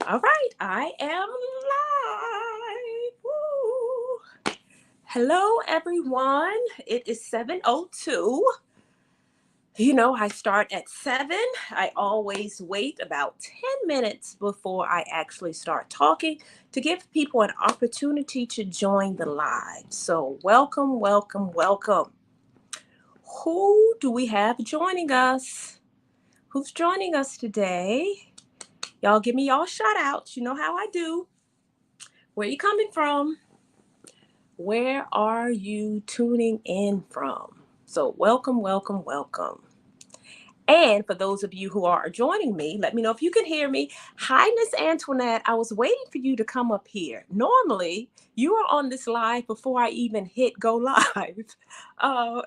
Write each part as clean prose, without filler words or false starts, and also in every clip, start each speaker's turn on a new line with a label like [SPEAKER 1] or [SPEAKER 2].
[SPEAKER 1] All right, I am live. Woo. Hello, everyone. It is 7:02. I start at 7. I always wait about 10 minutes before I actually start talking to give people an opportunity to join the live. So, welcome, welcome, welcome. Who do we have joining us? Who's joining us today? Y'all give me y'all shout outs. You know how I do. Where you coming from? Where are you tuning in from? So, welcome, welcome, welcome. And for those of you who are joining me, let me know if you can hear me. Hi, Miss Antoinette. I was waiting for you to come up here. Normally, you are on this live before I even hit go live.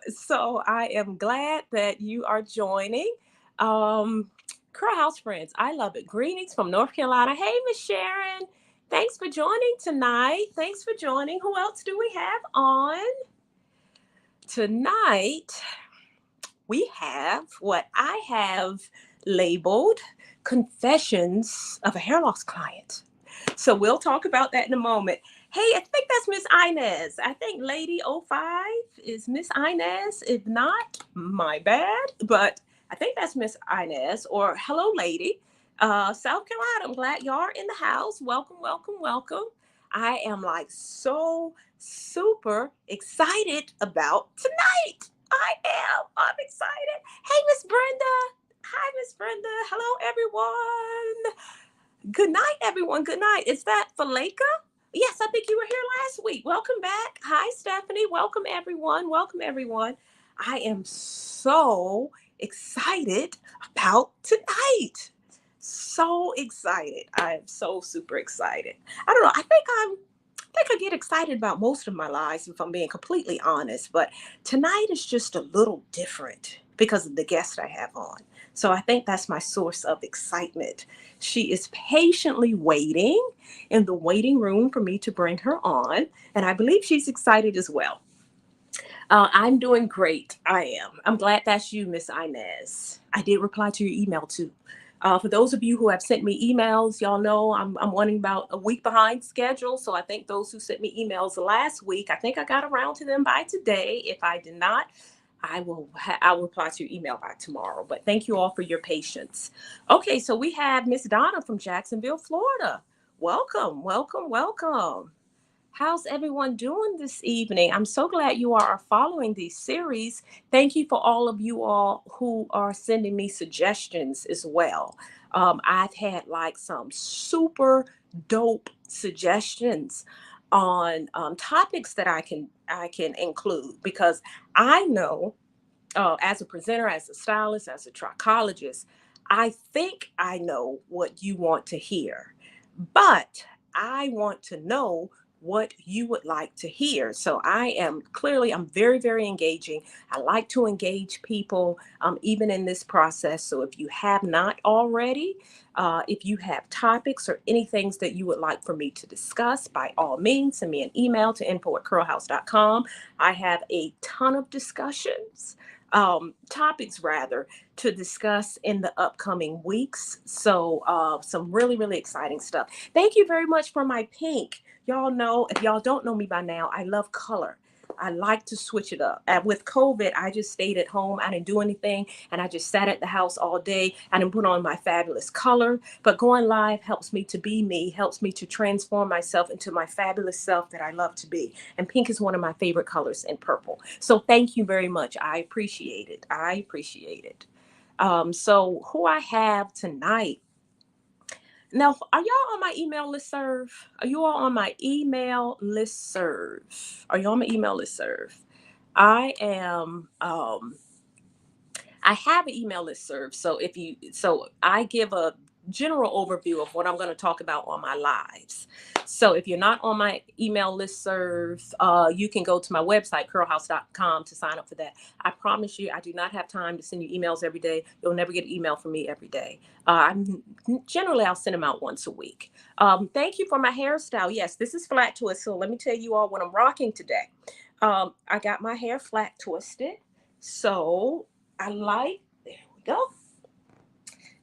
[SPEAKER 1] So I am glad that you are joining. Um, Curl House friends, I love it. Greetings from North Carolina. Hey, Miss Sharon. Thanks for joining tonight. Thanks for joining. Who else do we have on tonight? We have what I have labeled confessions of a hair loss client. So we'll talk about that in a moment. Hey, I think that's Miss Inez. I think Lady O5 is Miss Inez. If not, my bad. But I think that's Miss Inez or hello, lady. South Carolina, I'm glad y'all are in the house. Welcome, welcome, welcome. I am like so super excited about tonight. I am. I'm excited. Hey, Miss Brenda. Hi, Miss Brenda. Hello, everyone. Good night, everyone. Good night. Is that Faleka? Yes, I think you were here last week. Welcome back. Hi, Stephanie. Welcome, everyone. Welcome, everyone. I am so excited about tonight. So excited. I am so super excited. I don't know. I think I get excited about most of my lives, if I'm being completely honest. But tonight is just a little different because of the guest I have on. So I think that's my source of excitement. She is patiently waiting in the waiting room for me to bring her on. And I believe she's excited as well. I'm doing great. I am. I'm glad that's you, Miss Inez. I did reply to your email too. For those of you who have sent me emails, y'all know I'm running about a week behind schedule. So I think those who sent me emails last week, I think I got around to them by today. If I did not, I'll reply to your email by tomorrow. But thank you all for your patience. Okay, so we have Miss Donna from Jacksonville, Florida. Welcome, welcome, welcome. How's everyone doing this evening? I'm so glad you are following these series. Thank you for all of you all who are sending me suggestions as well. I've had like some super dope suggestions on topics that I can include because I know as a presenter, as a stylist, as a trichologist, I think I know what you want to hear, but I want to know what you would like to hear. So I'm very, very engaging. I like to engage people even in this process. So if you have not already, if you have topics or any things that you would like for me to discuss, by all means, send me an email to info@curlhouse.com. I have a ton of discussions topics rather to discuss in the upcoming weeks. So some really, really exciting stuff. Thank you very much for my pink. Y'all know, if y'all don't know me by now, I love color. I like to switch it up. With COVID, I just stayed at home. I didn't do anything, and I just sat at the house all day. I didn't put on my fabulous color. But going live helps me to be me, helps me to transform myself into my fabulous self that I love to be. And pink is one of my favorite colors, and purple. So thank you very much. I appreciate it. I appreciate it. So who I have tonight. Now, are y'all on my email listserv? Are you all on my email listserv? Are you on my email listserv? I am. I have an email listserv. So I give a general overview of what I'm going to talk about on my lives. So if you're not on my email listserv, you can go to my website, curlhouse.com, to sign up for that. I promise you, I do not have time to send you emails every day. You'll never get an email from me every day. Generally, I'll send them out once a week. Thank you for my hairstyle. Yes, this is flat twist. So let me tell you all what I'm rocking today. I got my hair flat twisted. So there we go.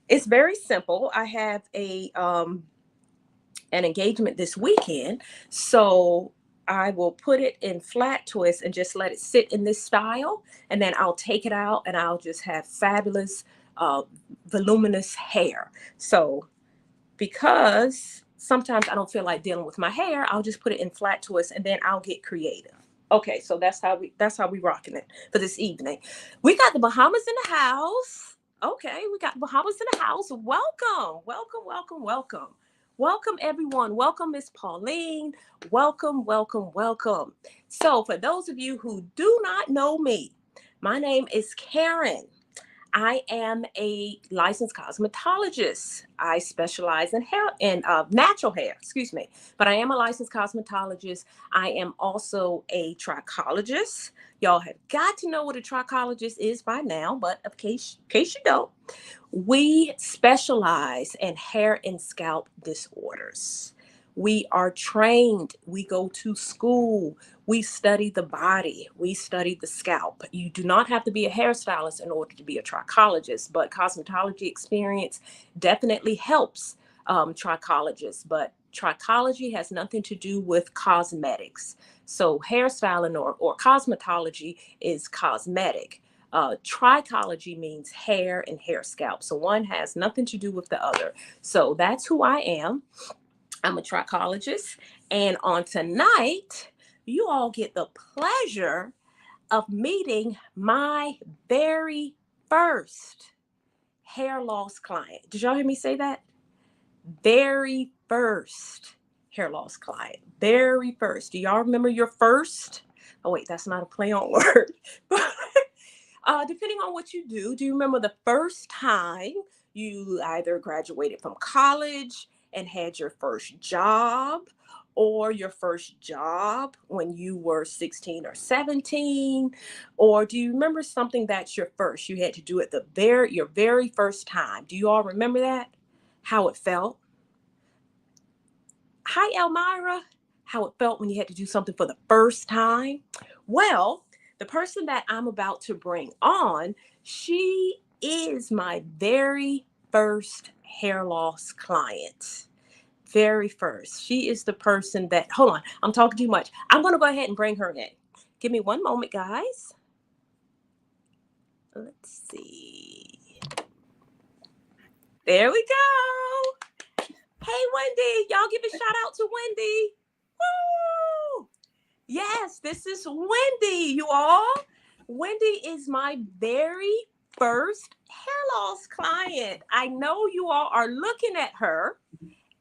[SPEAKER 1] It's very simple. I have a an engagement this weekend. So I will put it in flat twist and just let it sit in this style. And then I'll take it out and I'll just have fabulous, uh, voluminous hair. So because sometimes I don't feel like dealing with my hair, I'll just put it in flat twist and then I'll get creative. Okay, so that's how we rocking it for this evening. We got the Bahamas in the house. Okay, we got the Bahamas in the house. Welcome, welcome, welcome, welcome. Welcome everyone. Welcome Miss Pauline. Welcome, welcome, welcome. So for those of you who do not know me, my name is Karen. I am a licensed cosmetologist. I specialize in hair and natural hair, excuse me. But I am a licensed cosmetologist. I am also a trichologist. Y'all have got to know what a trichologist is by now, but in case you don't, we specialize in hair and scalp disorders. We are trained, we go to school, we study the body, we study the scalp. You do not have to be a hairstylist in order to be a trichologist, but cosmetology experience definitely helps trichologists. But trichology has nothing to do with cosmetics. So hairstyling or cosmetology is cosmetic. Trichology means hair and hair scalp. So one has nothing to do with the other. So that's who I am. I'm a trichologist. And on tonight, you all get the pleasure of meeting my very first hair loss client. Did y'all hear me say that? Very first hair loss client. Very first. Do y'all remember your first? Oh, wait, that's not a play on word. Depending on what you do you remember the first time you either graduated from college and had your first job, or your first job when you were 16 or 17? Or do you remember something that's your first? You had to do it your very first time. Do you all remember that? How it felt? Hi, Elmira. How it felt when you had to do something for the first time? Well, the person that I'm about to bring on, she is my very first hair loss client. Very first. She is the person that, hold on, I'm talking too much. I'm going to go ahead and bring her in. Give me one moment, guys. Let's see. There we go. Hey, Wendy. Y'all give a shout out to Wendy. Woo! Yes, this is Wendy, you all. Wendy is my very first hair loss client. I know you all are looking at her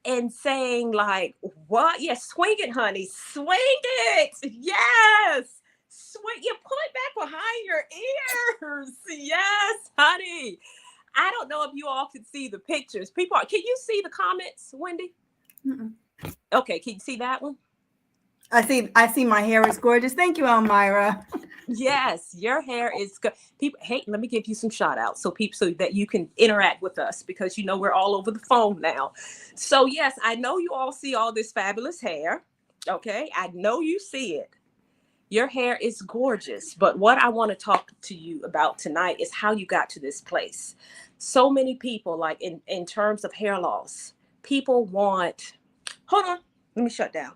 [SPEAKER 1] and saying like, what? Yes, swing it, honey. Swing it. Yes. Swing. You pull it back behind your ears. Yes, honey. I don't know if you all can see the pictures. Can you see the comments, Wendy?
[SPEAKER 2] Mm-mm.
[SPEAKER 1] Okay, can you see that one?
[SPEAKER 2] I see my hair is gorgeous. Thank you, Elmira.
[SPEAKER 1] Yes, your hair is good. People, hey, let me give you some shout outs so that you can interact with us, because you know we're all over the phone now. So yes, I know you all see all this fabulous hair. Okay, I know you see it. Your hair is gorgeous, but what I want to talk to you about tonight is how you got to this place. So many people, like in terms of hair loss, people want. Hold on, let me shut down.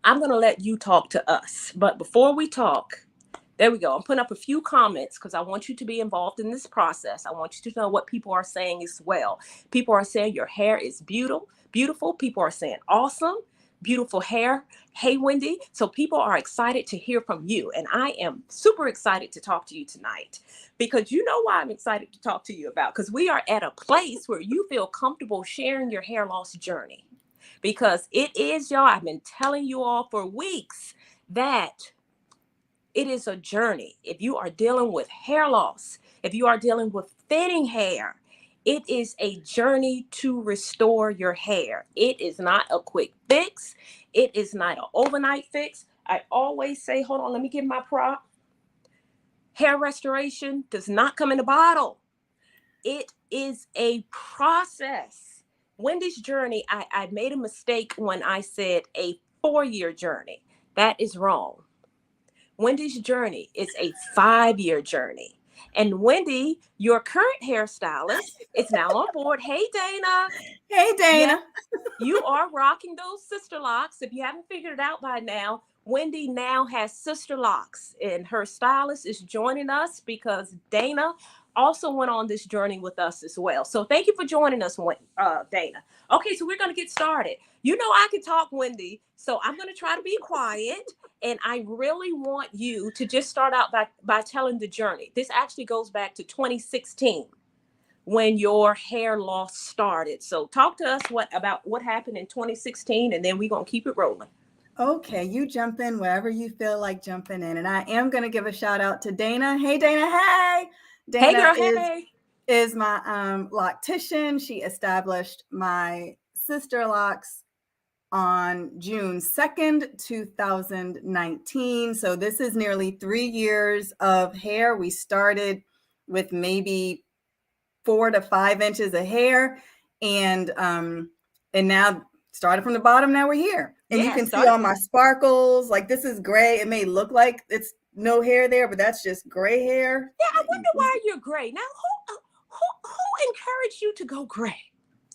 [SPEAKER 1] I'm going to let you talk to us. But before we talk, there we go. I'm putting up a few comments because I want you to be involved in this process. I want you to know what people are saying as well. People are saying your hair is beautiful, beautiful. People are saying awesome, beautiful hair. Hey, Wendy. So people are excited to hear from you. And I am super excited to talk to you tonight, because you know why I'm excited to talk to you about, because we are at a place where you feel comfortable sharing your hair loss journey. Because it is, y'all, I've been telling you all for weeks that it is a journey. If you are dealing with hair loss, if you are dealing with thinning hair, it is a journey to restore your hair. It is not a quick fix. It is not an overnight fix. I always say, hold on, let me give my prop. Hair restoration does not come in a bottle. It is a process. Wendy's journey, I made a mistake when I said a 4-year journey. That is wrong. Wendy's journey is a 5-year journey. And Wendy, your current hairstylist, is now on board. Hey, Dana.
[SPEAKER 2] Hey,
[SPEAKER 1] Yes,
[SPEAKER 2] Dana.
[SPEAKER 1] you are rocking those sister locks. If you haven't figured it out by now, Wendy now has sister locks, and her stylist is joining us because Dana also went on this journey with us as well. So thank you for joining us, Dana. Okay, so we're going to get started. You know, I can talk, Wendy, so I'm going to try to be quiet. And I really want you to just start out by telling the journey. This actually goes back to 2016 when your hair loss started. So talk to us about what happened in 2016, and then we're going to keep it rolling.
[SPEAKER 2] Okay, you jump in wherever you feel like jumping in. And I am going to give a shout out to Dana. Hey, Dana. Hey.
[SPEAKER 1] Hey,
[SPEAKER 2] Dana
[SPEAKER 1] girl. Hey.
[SPEAKER 2] is my loctician. She established my sister locks on June 2nd, 2019. So this is nearly 3 years of hair. We started with maybe 4 to 5 inches of hair, and now started from the bottom. Now we're here, and you
[SPEAKER 1] Yeah,
[SPEAKER 2] can see all my sparkles. Like, this is gray. It may look like it's no hair there, but that's just gray hair.
[SPEAKER 1] Yeah, I wonder why you're gray. Now, who encouraged you to go gray?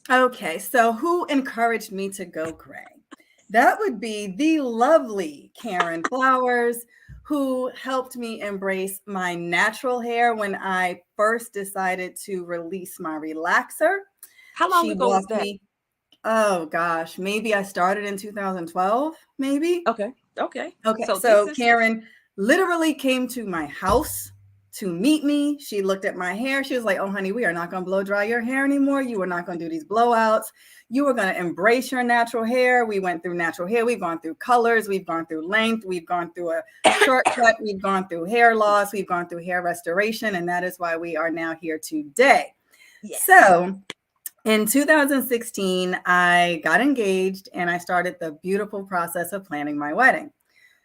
[SPEAKER 2] Okay, so who encouraged me to go gray? That would be the lovely Karen Flowers, who helped me embrace my natural hair when I first decided to release my relaxer.
[SPEAKER 1] How long
[SPEAKER 2] She
[SPEAKER 1] ago was
[SPEAKER 2] walked
[SPEAKER 1] that?
[SPEAKER 2] me, oh gosh, maybe I started in 2012, maybe.
[SPEAKER 1] Okay.
[SPEAKER 2] Okay,
[SPEAKER 1] So this
[SPEAKER 2] so
[SPEAKER 1] is
[SPEAKER 2] Karen literally came to my house to meet me. She looked at my hair. She was like, "Oh, honey, we are not going to blow dry your hair anymore. You are not going to do these blowouts. You are going to embrace your natural hair." We went through natural hair. We've gone through colors. We've gone through length. We've gone through a shortcut. We've gone through hair loss. We've gone through hair restoration. And that is why we are now here today.
[SPEAKER 1] yes.
[SPEAKER 2] So in 2016, I got engaged and I started the beautiful process of planning my wedding.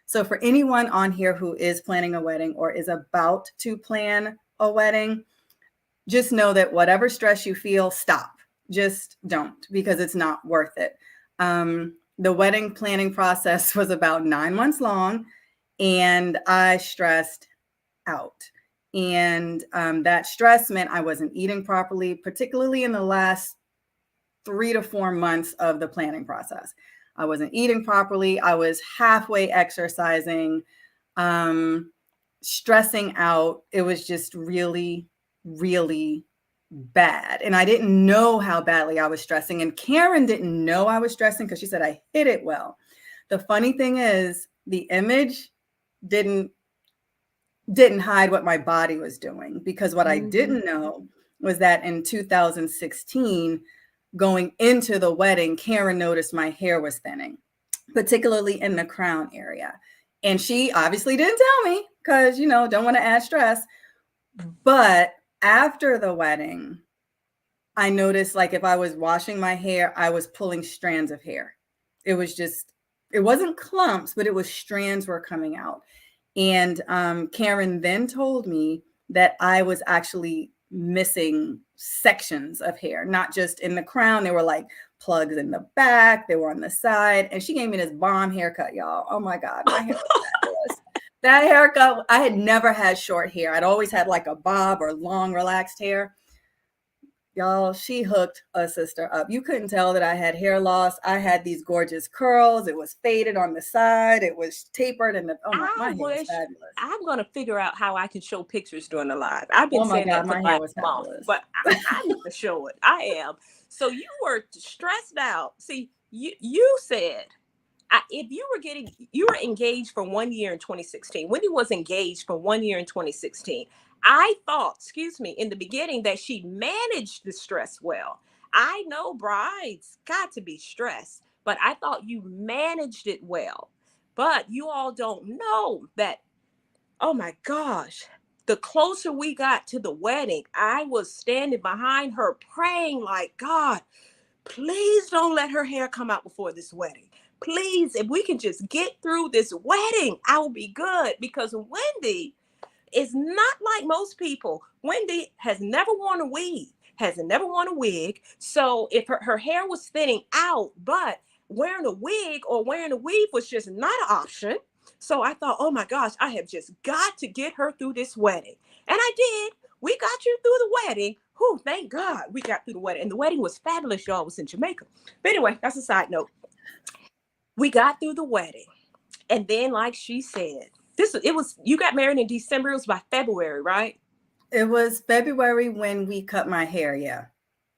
[SPEAKER 2] So for anyone on here who is planning a wedding or is about to plan a wedding, just know that whatever stress you feel, stop. Just don't, because it's not worth it. The wedding planning process was about 9 months long, and I stressed out. And that stress meant I wasn't eating properly, particularly in the last 3 to 4 months of the planning process. I wasn't eating properly. I was halfway exercising, stressing out. It was just really, really bad. And I didn't know how badly I was stressing. And Karen didn't know I was stressing because she said I hid it well. The funny thing is, the image didn't hide what my body was doing, because what I didn't know was that in 2016, going into the wedding, Karen noticed my hair was thinning, particularly in the crown area. And she obviously didn't tell me because, don't want to add stress. But after the wedding, I noticed, like, if I was washing my hair, I was pulling strands of hair. It wasn't clumps, but it was strands were coming out. And Karen then told me that I was actually missing sections of hair, not just in the crown. There were like plugs in the back, they were on the side. And she gave me this bomb haircut, y'all. Oh my God, my hair was fabulous. That haircut, I had never had short hair. I'd always had like a bob or long, relaxed hair. Y'all, she hooked a sister up. You couldn't tell that I had hair loss. I had these gorgeous curls. It was faded on the side. It was tapered, and my hair was fabulous.
[SPEAKER 1] I'm gonna figure out how I can show pictures during the live. I've been
[SPEAKER 2] Oh my
[SPEAKER 1] saying that
[SPEAKER 2] God,
[SPEAKER 1] for
[SPEAKER 2] my
[SPEAKER 1] the
[SPEAKER 2] hair
[SPEAKER 1] last
[SPEAKER 2] was
[SPEAKER 1] month,
[SPEAKER 2] fabulous.
[SPEAKER 1] but I need to show it. I am. So you were stressed out. See, you said if you were engaged for 1 year in 2016. Wendy was engaged for 1 year in 2016. I thought, excuse me, in the beginning that she managed the stress well. I know brides got to be stressed, but I thought you managed it well. But you all don't know that, oh my gosh, the closer we got to the wedding, I was standing behind her praying like, God, please don't let her hair come out before this wedding. Please, if we can just get through this wedding, I will be good. Because Wendy is not like most people. Wendy has never worn a weave, has never worn a wig. So if her hair was thinning out, but wearing a wig or wearing a weave was just not an option. So I thought, oh my gosh, I have just got to get her through this wedding. And I did. We got you through the wedding. Whew, thank God we got through the wedding. And the wedding was fabulous, y'all. It was in Jamaica. But anyway, that's a side note. We got through the wedding. And then, like she said, you got married in December. It was by February, right?
[SPEAKER 2] It was February when we cut my hair. Yeah.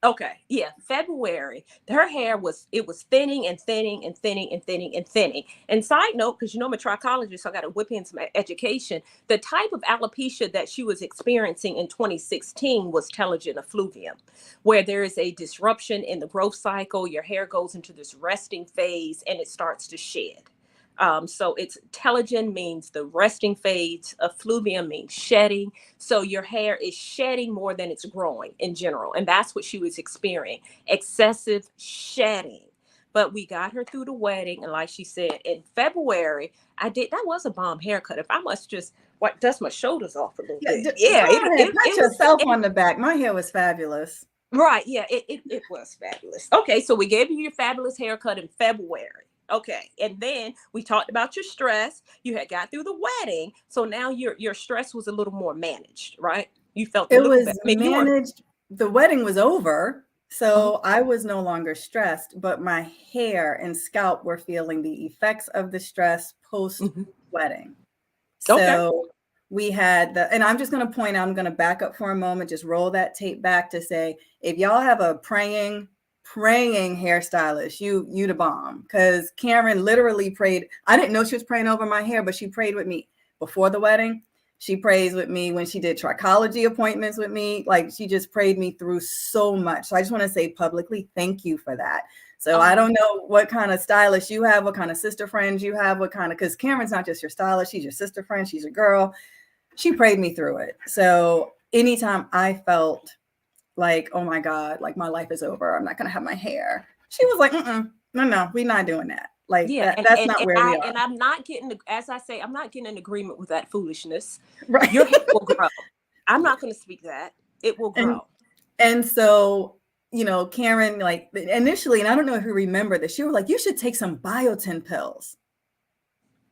[SPEAKER 1] Okay, yeah, February. Her hair was thinning and thinning and thinning and thinning and thinning. And side note, because I'm a trichologist, so I got to whip in some education. The type of alopecia that she was experiencing in 2016 was telogen effluvium, where there is a disruption in the growth cycle. Your hair goes into this resting phase and it starts to shed. So it's telogen means the resting phase, effluvium means shedding. So your hair is shedding more than it's growing in general. And that's what she was experiencing, excessive shedding. But we got her through the wedding. And like she said, in February, that was a bomb haircut. If I must just dust my shoulders off a little bit. Yeah.
[SPEAKER 2] Pat yourself on the back. My hair was fabulous.
[SPEAKER 1] Right. Yeah, it was fabulous. Okay. So we gave you your fabulous haircut in February. Okay. And then we talked about your stress. You had got through the wedding. So now your stress was a little more managed, right? You felt a
[SPEAKER 2] It
[SPEAKER 1] little
[SPEAKER 2] was
[SPEAKER 1] better.
[SPEAKER 2] managed. The wedding was over. So I was no longer stressed, but my hair and scalp were feeling the effects of the stress post wedding. So we had and I'm just going to point out, I'm going to back up for a moment, just roll that tape back to say, if y'all have a praying hairstylist, you the bomb. Because Karen literally prayed. I didn't know she was praying over my hair, but she prayed with me before the wedding. She prays with me when she did trichology appointments with me. Like, she just prayed me through so much. So I just want to say publicly, thank you for that. So I don't know what kind of stylist you have, what kind of sister friends you have, because Karen's not just your stylist, she's your sister friend, she's your girl. She prayed me through it. So anytime I felt like, oh my God, like my life is over, I'm not going to have my hair, she was like, no, we're not doing that. Like,
[SPEAKER 1] yeah,
[SPEAKER 2] that's not where we are.
[SPEAKER 1] And I'm not getting, as I say, I'm not getting an agreement with that foolishness.
[SPEAKER 2] Right.
[SPEAKER 1] Your hair will grow. I'm not going to speak that. It will grow.
[SPEAKER 2] And so, Karen, like initially, and I don't know if you remember this, she was like, you should take some biotin pills.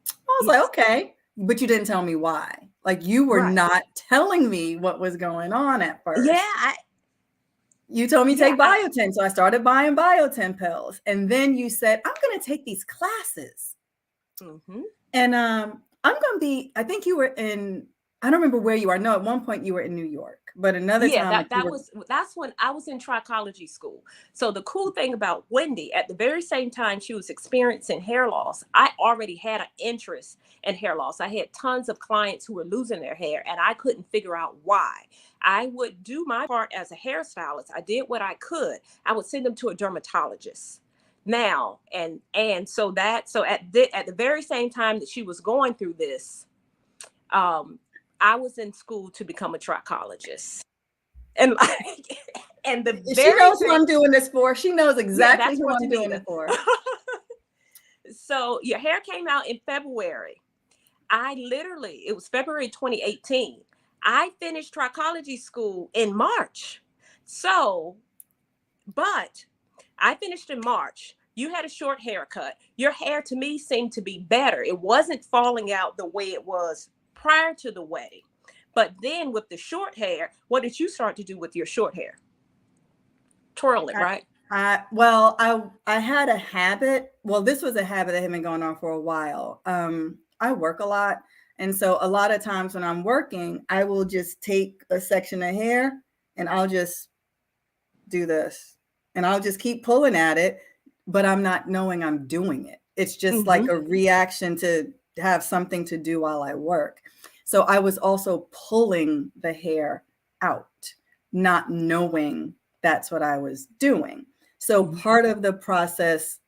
[SPEAKER 2] I was like, okay, but you didn't tell me why. Like, you were not telling me what was going on at first.
[SPEAKER 1] Yeah,
[SPEAKER 2] you told me take biotin. So I started buying biotin pills. And then you said, I'm going to take these classes. And I'm going to be, I think you were in, I don't remember where you are. No, at one point you were in New York, but another time.
[SPEAKER 1] That's when I was in trichology school. So the cool thing about Wendy, at the very same time she was experiencing hair loss, I already had an interest in hair loss. I had tons of clients who were losing their hair and I couldn't figure out why. I would do my part as a hairstylist. I did what I could. I would send them to a dermatologist. Now, so at the very same time that she was going through this, I was in school to become a trichologist. And
[SPEAKER 2] she knows who I'm doing this for. She knows exactly who I'm doing it for.
[SPEAKER 1] So your hair came out in February. It was February 2018. I finished trichology school in March. But I finished in March. You had a short haircut. Your hair to me seemed to be better. It wasn't falling out the way it was prior to the wedding. But then with the short hair, what did you start to do with your short hair? Twirl it, right?
[SPEAKER 2] I had a habit. Well, this was a habit that had been going on for a while. I work a lot. And so a lot of times when I'm working, I will just take a section of hair and I'll just do this. And I'll just keep pulling at it, but I'm not knowing I'm doing it. It's just like a reaction to have something to do while I work. So I was also pulling the hair out, not knowing that's what I was doing. So part of the process,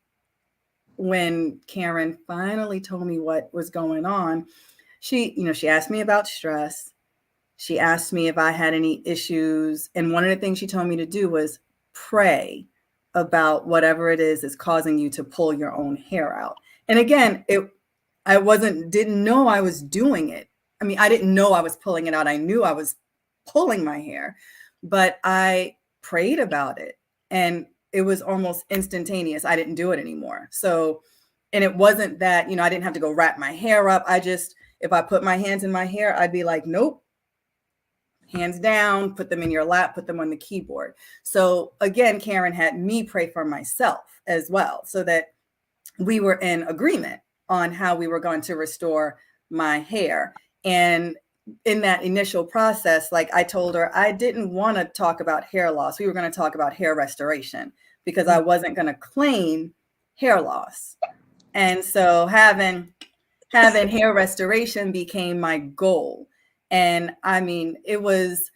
[SPEAKER 2] when Karen finally told me what was going on, she asked me about stress. She asked me if I had any issues. And one of the things she told me to do was pray about whatever it is causing you to pull your own hair out. And again, I didn't know I was doing it. I mean, I didn't know I was pulling it out. I knew I was pulling my hair, but I prayed about it and it was almost instantaneous. I didn't do it anymore. So, and it wasn't that, I didn't have to go wrap my hair up. If I put my hands in my hair, I'd be like, nope, hands down, put them in your lap, put them on the keyboard. So again, Karen had me pray for myself as well, so that we were in agreement on how we were going to restore my hair. And in that initial process, like I told her, I didn't want to talk about hair loss. We were going to talk about hair restoration because I wasn't going to claim hair loss. And so having hair restoration became my goal. And I mean, it was,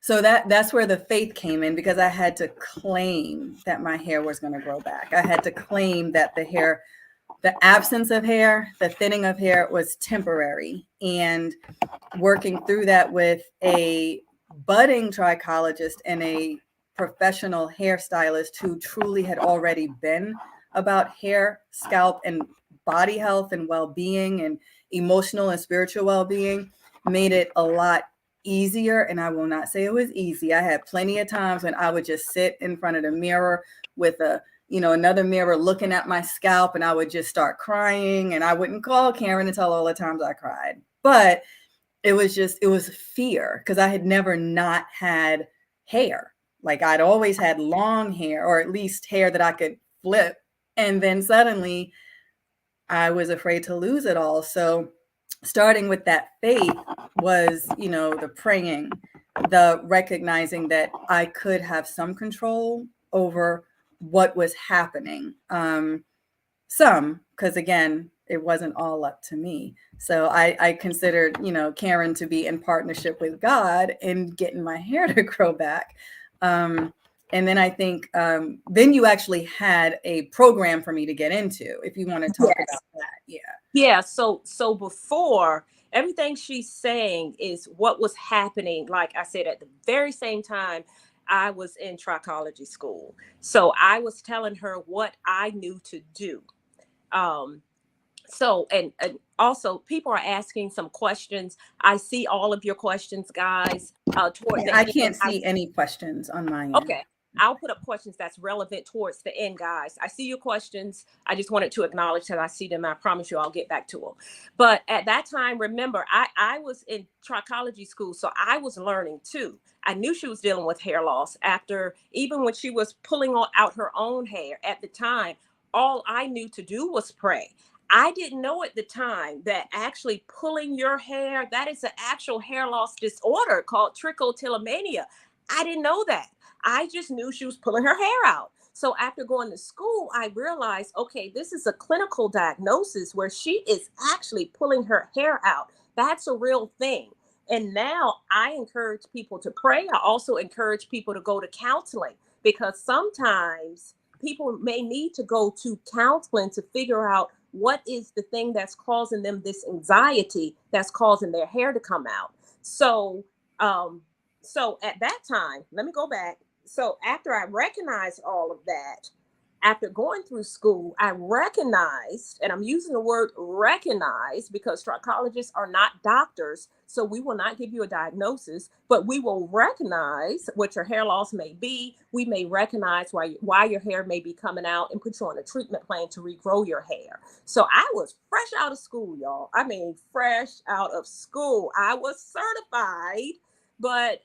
[SPEAKER 2] so that's where the faith came in, because I had to claim that my hair was going to grow back. I had to claim that the absence of hair, the thinning of hair was temporary. And working through that with a budding trichologist and a professional hairstylist who truly had already been about hair, scalp, and body health and well-being and emotional and spiritual well-being made it a lot easier. And I will not say it was easy. I had plenty of times when I would just sit in front of the mirror with another mirror looking at my scalp, and I would just start crying, and I wouldn't call Karen and tell all the times I cried. But it was fear, because I had never not had hair. Like I'd always had long hair, or at least hair that I could flip. And then suddenly I was afraid to lose it all. So starting with that faith was, the praying, the recognizing that I could have some control over what was happening. Because again, it wasn't all up to me. So I considered, Karen to be in partnership with God in getting my hair to grow back. And then I think then you actually had a program for me to get into, if you want to talk about that. Yeah.
[SPEAKER 1] Yeah. So before, everything she's saying is what was happening. Like I said, at the very same time, I was in trichology school. So I was telling her what I knew to do. Um, and also people are asking some questions. I see all of your questions, guys. Toward
[SPEAKER 2] Yeah,
[SPEAKER 1] the
[SPEAKER 2] I
[SPEAKER 1] end,
[SPEAKER 2] can't see any questions on my end.
[SPEAKER 1] okay, I'll put up questions that's relevant towards the end, guys. I see your questions. I just wanted to acknowledge that I see them. I promise you I'll get back to them. But at that time, remember, I was in trichology school, so I was learning too. I knew she was dealing with hair loss after, even when she was pulling out her own hair at the time, all I knew to do was pray. I didn't know at the time that actually pulling your hair, that is an actual hair loss disorder called trichotillomania. I didn't know that. I just knew she was pulling her hair out. So after going to school, I realized, okay, this is a clinical diagnosis where she is actually pulling her hair out. That's a real thing. And now I encourage people to pray. I also encourage people to go to counseling, because sometimes people may need to go to counseling to figure out what is the thing that's causing them this anxiety that's causing their hair to come out. So, um, so at that time, let me go back. So after I recognized all of that, after going through school, I recognized, and I'm using the word recognize because trichologists are not doctors, so we will not give you a diagnosis, but we will recognize what your hair loss may be. We may recognize why your hair may be coming out and put you on a treatment plan to regrow your hair. So I was fresh out of school, y'all. I mean, fresh out of school. I was certified, but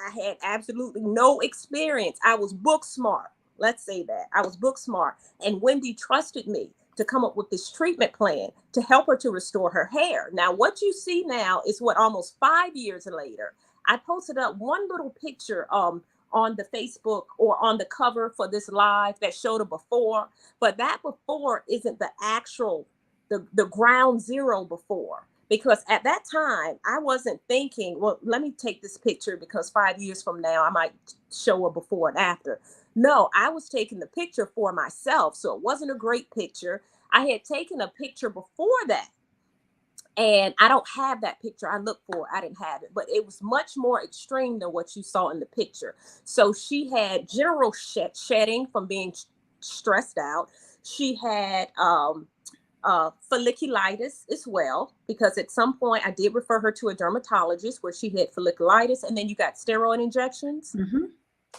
[SPEAKER 1] I had absolutely no experience. I was book smart. Let's say that. I was book smart. And Wendy trusted me to come up with this treatment plan to help her to restore her hair. Now, what you see now is what, almost 5 years later, I posted up one little picture on the Facebook or on the cover for this live that showed a before, but that before isn't the actual, the ground zero before. Because at that time, I wasn't thinking, well, let me take this picture because 5 years from now, I might show a before and after. No, I was taking the picture for myself. So it wasn't a great picture. I had taken a picture before that. And I don't have that picture I looked for. I didn't have it, but it was much more extreme than what you saw in the picture. So she had general shedding from being stressed out. She had folliculitis as well, because at some point I did refer her to a dermatologist where she had folliculitis, and then you got steroid injections.
[SPEAKER 2] Mm-hmm.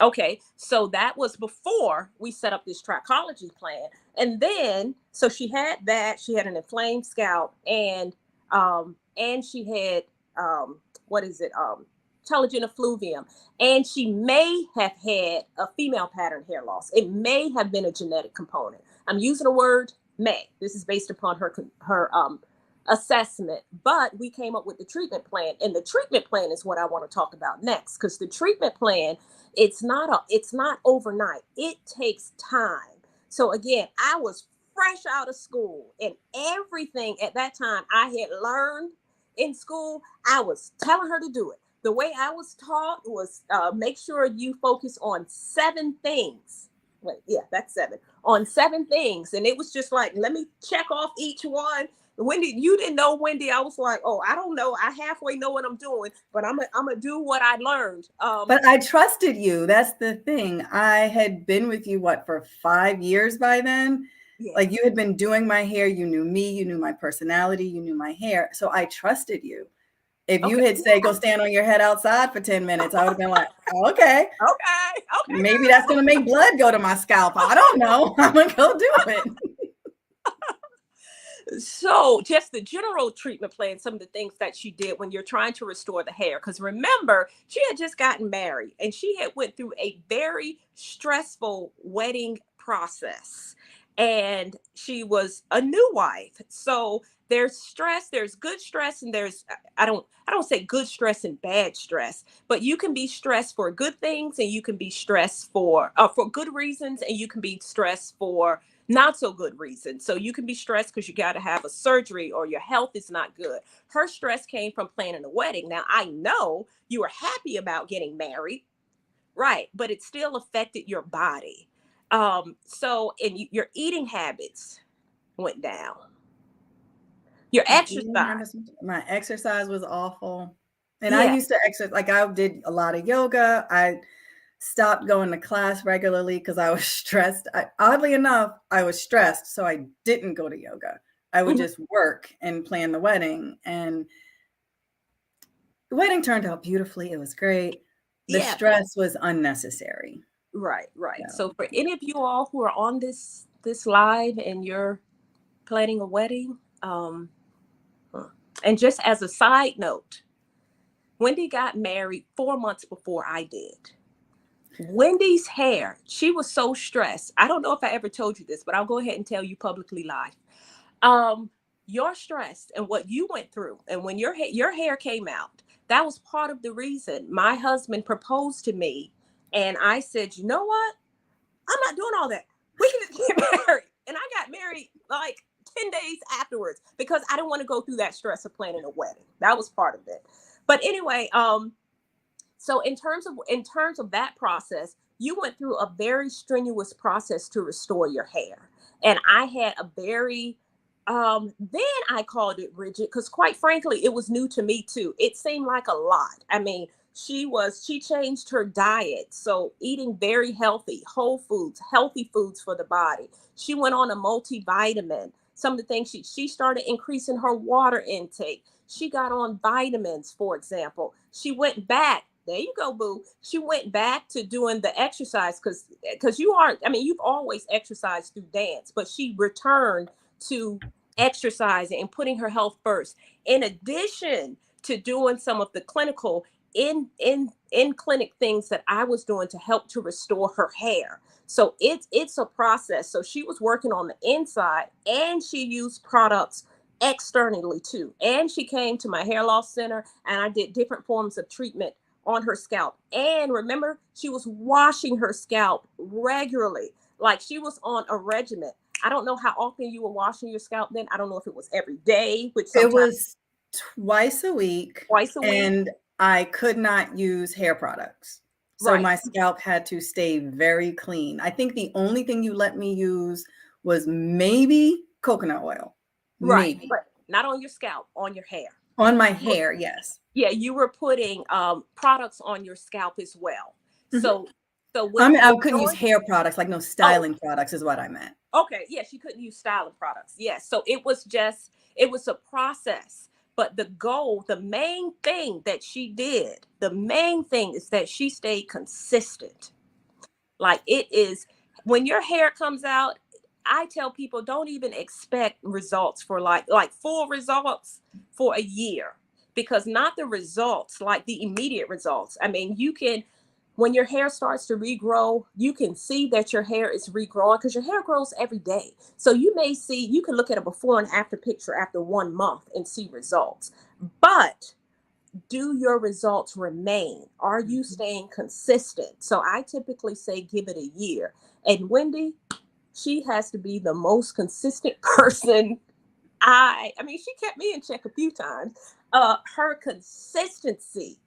[SPEAKER 1] Okay, so that was before we set up this trichology plan. And then, so she had that, she had an inflamed scalp, and she had what is it? effluvium, and she may have had a female pattern hair loss. It may have been a genetic component. I'm using the word may. This is based upon her assessment, but we came up with the treatment plan, and the treatment plan is what I want to talk about next, because the treatment plan, it's not overnight. It takes time. So again, I was fresh out of school, and everything at that time I had learned in school, I was telling her to do it. The way I was taught was make sure you focus on 7 things. Wait, yeah, that's 7. On 7 things. And it was just like, let me check off each one. Wendy, you didn't know, Wendy. I was like, oh, I don't know. I halfway know what I'm doing, but I'm gonna do what I learned.
[SPEAKER 2] But I trusted you. That's the thing. I had been with you, what, for 5 years by then?
[SPEAKER 1] Yeah.
[SPEAKER 2] Like, you had been doing my hair. You knew me. You knew my personality. You knew my hair. So I trusted you. If you had said, go stand on your head outside for 10 minutes, I would have been like, oh, okay.
[SPEAKER 1] Okay.
[SPEAKER 2] Maybe that's going to make blood go to my scalp. I don't know. I'm going to go do it.
[SPEAKER 1] So just the general treatment plan, some of the things that she did when you're trying to restore the hair. Because remember, she had just gotten married, and she had went through a very stressful wedding process. And she was a new wife. So there's stress, there's good stress, and there's I don't say good stress and bad stress, but you can be stressed for good things, and you can be stressed for good reasons, and you can be stressed for not so good reasons. So you can be stressed because you got to have a surgery or your health is not good. Her stress came from planning a wedding. Now, I know you were happy about getting married, right? But it still affected your body. Your eating habits went down. Your exercise.
[SPEAKER 2] My exercise was awful. And
[SPEAKER 1] Yeah.
[SPEAKER 2] I used to exercise, like I did a lot of yoga. I stopped going to class regularly because I was stressed. Oddly enough, I was stressed, so I didn't go to yoga. I would just work and plan the wedding. And the wedding turned out beautifully. It was great. The stress was unnecessary.
[SPEAKER 1] Right. So for any of you all who are on this live and you're planning a wedding, and just as a side note, Wendy got married 4 months before I did. Wendy's hair, she was so stressed. I don't know if I ever told you this, but I'll go ahead and tell you publicly live. You're stressed and what you went through, and when your hair came out, that was part of the reason my husband proposed to me. And I said, you know what? I'm not doing all that. We can just get married. And I got married like 10 days afterwards because I didn't want to go through that stress of planning a wedding. That was part of it. But anyway, so in terms of that process, you went through a very strenuous process to restore your hair. And I had a very, then I called it rigid because quite frankly, it was new to me too. It seemed like a lot. I mean, she changed her diet. So eating very healthy, whole foods, healthy foods for the body. She went on a multivitamin. Some of the things she started increasing her water intake. She got on vitamins, for example. She went back. There you go, boo. She went back to doing the exercise because you've always exercised through dance, but she returned to exercising and putting her health first. In addition to doing some of the clinical in clinic things that I was doing to help to restore her hair. So it's a process. So she was working on the inside and she used products externally too. And she came to my hair loss center and I did different forms of treatment on her scalp. And remember, she was washing her scalp regularly, like she was on a regimen. I don't know how often you were washing your scalp then. I don't know if it was every day, which
[SPEAKER 2] it was twice a week.
[SPEAKER 1] Twice a week.
[SPEAKER 2] And I could not use hair products. So my scalp had to stay very clean. I think the only thing you let me use was maybe coconut oil.
[SPEAKER 1] Right.
[SPEAKER 2] Maybe.
[SPEAKER 1] But not on your scalp, on your hair.
[SPEAKER 2] On my hair, yes.
[SPEAKER 1] Yeah, you were putting products on your scalp as well.
[SPEAKER 2] Mm-hmm.
[SPEAKER 1] So
[SPEAKER 2] I couldn't use hair products, like no styling products is what I meant.
[SPEAKER 1] Okay, yes, you couldn't use styling products. Yes, so it was a process. But the goal, the main thing that she did, the main thing is that she stayed consistent. Like it is, when your hair comes out, I tell people don't even expect results for like full results for a year. because not the results, like the immediate results. I mean, you can, when your hair starts to regrow, you can see that your hair is regrowing because your hair grows every day. So you may see, you can look at a before and after picture after 1 month and see results. But do your results remain? Are you staying consistent? So I typically say give it a year. And Wendy, she has to be the most consistent person. I mean, she kept me in check a few times. Her consistency.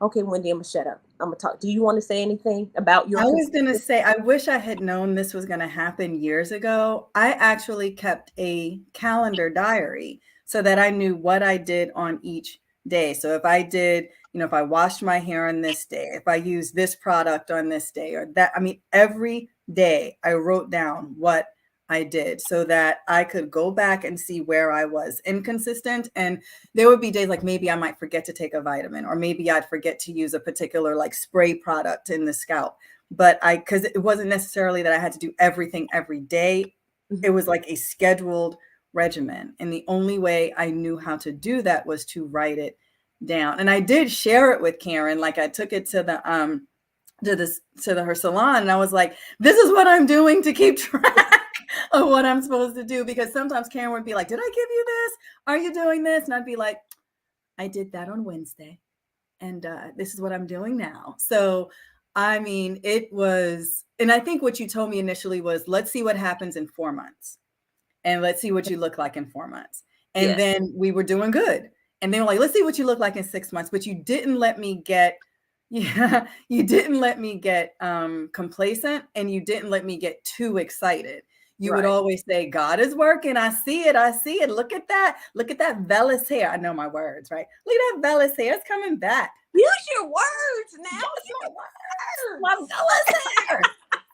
[SPEAKER 1] Okay, Wendy, I'm gonna shut up. I'm gonna talk. Do you want to say anything about your
[SPEAKER 2] I was going to
[SPEAKER 1] consistency?
[SPEAKER 2] say, I wish I had known this was going to happen years ago. I actually kept a calendar diary so that I knew what I did on each day. So if I did, if I washed my hair on this day, if I used this product on this day or that, I mean, every day I wrote down what I did so that I could go back and see where I was inconsistent. And there would be days like maybe I might forget to take a vitamin, or maybe I'd forget to use a particular like spray product in the scalp. But because it wasn't necessarily that I had to do everything every day. It
[SPEAKER 1] Mhm.
[SPEAKER 2] was like a scheduled regimen. And the only way I knew how to do that was to write it down. And I did share it with Karen. Like I took it to her salon, and I was like, this is what I'm doing to keep track of what I'm supposed to do. Because sometimes Karen would be like, did I give you this? Are you doing this? And I'd be like, I did that on Wednesday. And this is what I'm doing now. So, I mean, it was, and I think what you told me initially was, let's see what happens in 4 months. And let's see what you look like in 4 months. And
[SPEAKER 1] Yes.
[SPEAKER 2] then we were doing good. And they were like, let's see what you look like in 6 months. But you didn't let me get, yeah, you didn't let me get complacent, and you didn't let me get too excited. You would
[SPEAKER 1] Right.
[SPEAKER 2] always say, God is working. I see it. I see it. Look at that. Look at that vellus hair. I know my words, right? Look at that vellus hair. It's coming back.
[SPEAKER 1] Use your words now.
[SPEAKER 2] Yes, my
[SPEAKER 1] Use
[SPEAKER 2] words.
[SPEAKER 1] your
[SPEAKER 2] My
[SPEAKER 1] words.
[SPEAKER 2] vellus hair.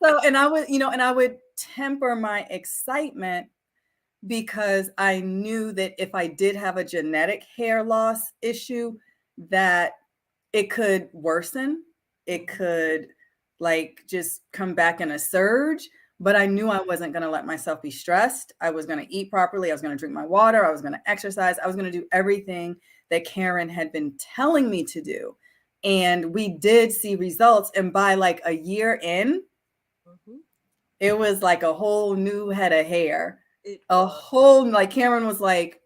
[SPEAKER 2] So, and I would, and I would temper my excitement because I knew that if I did have a genetic hair loss issue, that it could worsen. It could like just come back in a surge. But I knew I wasn't going to let myself be stressed. I was going to eat properly. I was going to drink my water. I was going to exercise. I was going to do everything that Karen had been telling me to do. And we did see results. And by like a year in,
[SPEAKER 1] Mhm.
[SPEAKER 2] it was like a whole new head of hair.
[SPEAKER 1] It
[SPEAKER 2] A
[SPEAKER 1] was.
[SPEAKER 2] whole, like Karen was like,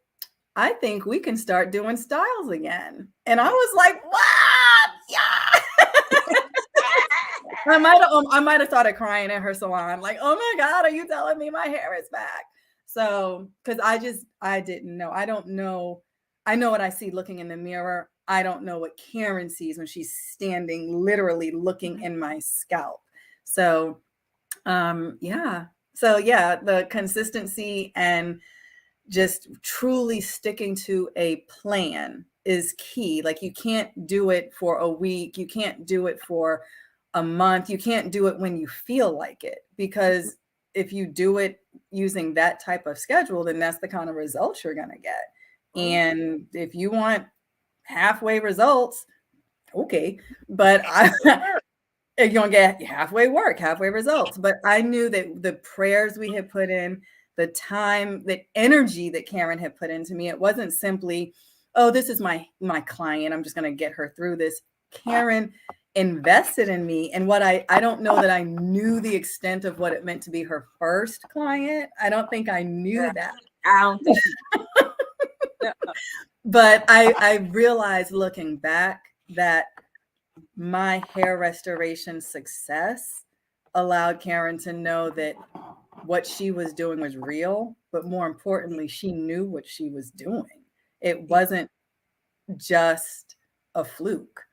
[SPEAKER 2] I think we can start doing styles again. And I
[SPEAKER 1] Yeah.
[SPEAKER 2] was like, what? Yeah. I might have started crying in her salon, like, oh my God, are you telling me my hair is back? So, because I didn't know. I don't know. I know what I see looking in the mirror. I don't know what Karen sees when she's standing literally looking in my scalp. So, yeah. So yeah, the consistency and just truly sticking to a plan is key. Like you can't do it for a week, you can't do it for a month, you can't do it when you feel like it, because if you do it using that type of schedule, then that's the kind of results you're going to get.
[SPEAKER 1] Mhm.
[SPEAKER 2] And if you want halfway results, okay, but you're going to get halfway work, halfway results. But I knew that the prayers we had put in, the time, the energy that Karen had put into me, it wasn't simply, oh, this is my client, I'm just going to get her through this. Karen invested in me, and what I don't know that I knew the extent of what it meant to be her first client. I don't think I knew
[SPEAKER 1] Yeah.
[SPEAKER 2] that.
[SPEAKER 1] I don't think. Yeah.
[SPEAKER 2] But I realized looking back that my hair restoration success allowed Karen to know that what she was doing was real, but more importantly, she knew what she was doing. It wasn't just a fluke.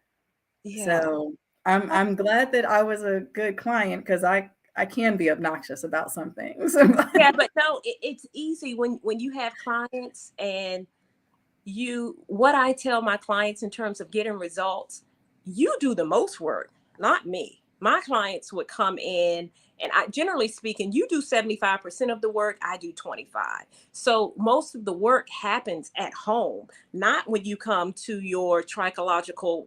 [SPEAKER 1] Yeah.
[SPEAKER 2] So I'm glad that I was a good client, because I can be obnoxious about some things.
[SPEAKER 1] Yeah, but no, it's easy when you have clients and what I tell my clients in terms of getting results, you do the most work, not me. My clients would come in, and I, generally speaking, you do 75% of the work, I do 25. So most of the work happens at home, not when you come to your trichological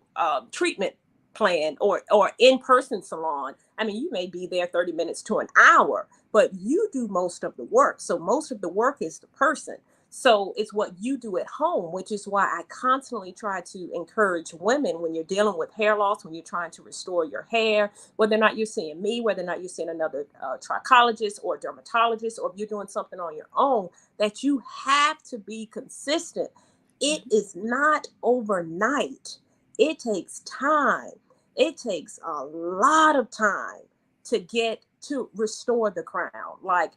[SPEAKER 1] treatment plan or in-person salon. I mean, you may be there 30 minutes to an hour, but you do most of the work. So most of the work is the person. So it's what you do at home, which is why I constantly try to encourage women when you're dealing with hair loss, when you're trying to restore your hair, whether or not you're seeing me, whether or not you're seeing another trichologist or dermatologist, or if you're doing something on your own, that you have to be consistent. It is not overnight. It takes time. It takes a lot of time to get to restore the crown. Like,